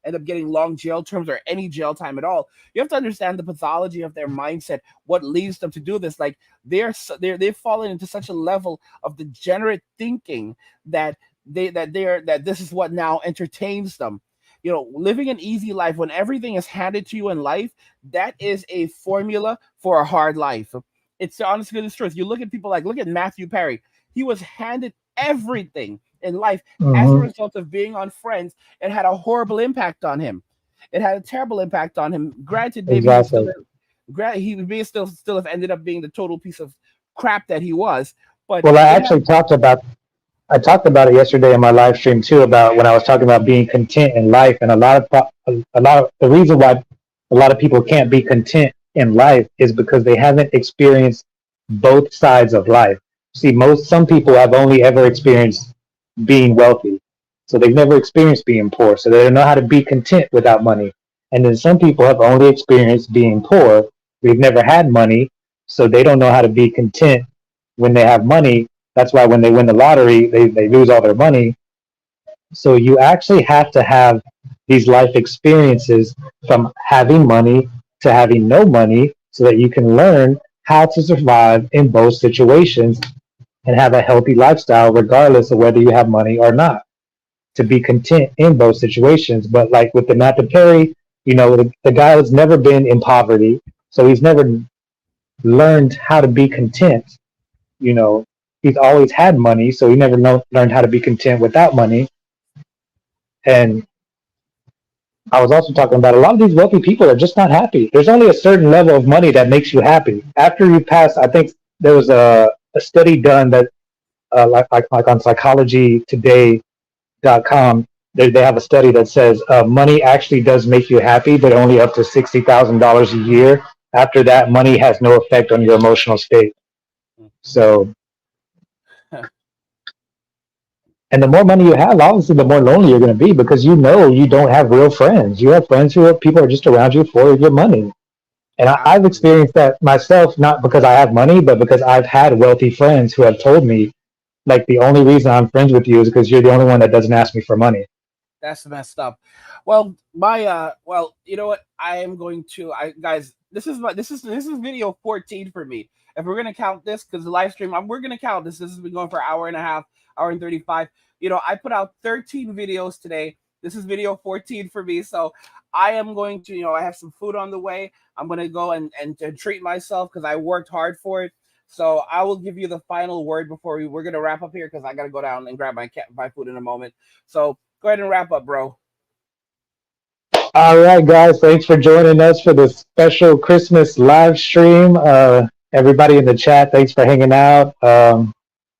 end up getting long jail terms or any jail time at all. You have to understand the pathology of their mindset, what leads them to do this. Like, they've fallen into such a level of degenerate thinking that that this is what now entertains them. Living an easy life when everything is handed to you in life, that is a formula for a hard life. It's the honest goodness truth. You look at people, like, look at Matthew Perry. He was handed everything in life as a Hmm. result of being on Friends. It had a horrible impact on him. It had a terrible impact on him. Granted, maybe Exactly. he may still have ended up being the total piece of crap that he was. But Well, it had. I talked about it yesterday in my live stream too, about when I was talking about being content in life, and a lot of the reason why a lot of people can't be content in life is because they haven't experienced both sides of life. See, some people have only ever experienced being wealthy, so they've never experienced being poor, so they don't know how to be content without money. And then some people have only experienced being poor, they've never had money, so they don't know how to be content when they have money. That's why when they win the lottery, they lose all their money. So you actually have to have these life experiences from having money to having no money so that you can learn how to survive in both situations and have a healthy lifestyle regardless of whether you have money or not. to be content in both situations. But like with the Matthew Perry, you know, the guy has never been in poverty, so he's never learned how to be content. You know, he's always had money, so he never learned how to be content without money. And I was also talking about a lot of these wealthy people are just not happy. There's only a certain level of money that makes you happy. After you pass, I think there was a study done that, like on psychologytoday.com, they have a study that says money actually does make you happy, but only up to $60,000 a year. After that, money has no effect on your emotional state. So, and the more money you have, obviously, the more lonely you're going to be because you know you don't have real friends. You have friends who are people are just around you for your money. And I've experienced that myself, not because I have money, but because I've had wealthy friends who have told me, like, the only reason I'm friends with you is because you're the only one that doesn't ask me for money. That's messed up. Well, well, you know what? I am going to, guys. This is video 14 for me. If we're gonna count this, because the live stream, we're gonna count this. This has been going for an hour and a half, hour and 35. You know, I put out 13 videos today. This is video 14 for me. So I am going to, you know, I have some food on the way. I'm gonna go and treat myself because I worked hard for it. So I will give you the final word before we're gonna wrap up here because I gotta go down and grab my food in a moment. So go ahead and wrap up, bro. All right, guys. Thanks for joining us for this special Christmas live stream. Everybody in the chat, thanks for hanging out.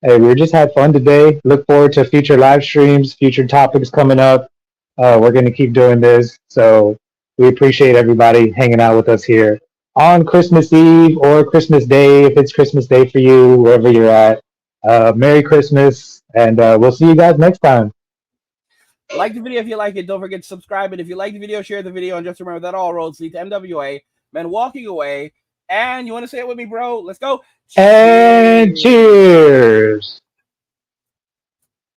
Hey, we just had fun today. Look forward to future live streams, future topics coming up. We're going to keep doing this. So we appreciate everybody hanging out with us here on Christmas Eve or Christmas Day, if it's Christmas Day for you, wherever you're at. Merry Christmas, and we'll see you guys next time. Like the video if you like it. Don't forget to subscribe. And if you like the video, share the video. And just remember that all roads lead to MWA, men walking away. And you want to say it with me, bro? Let's go. And cheers.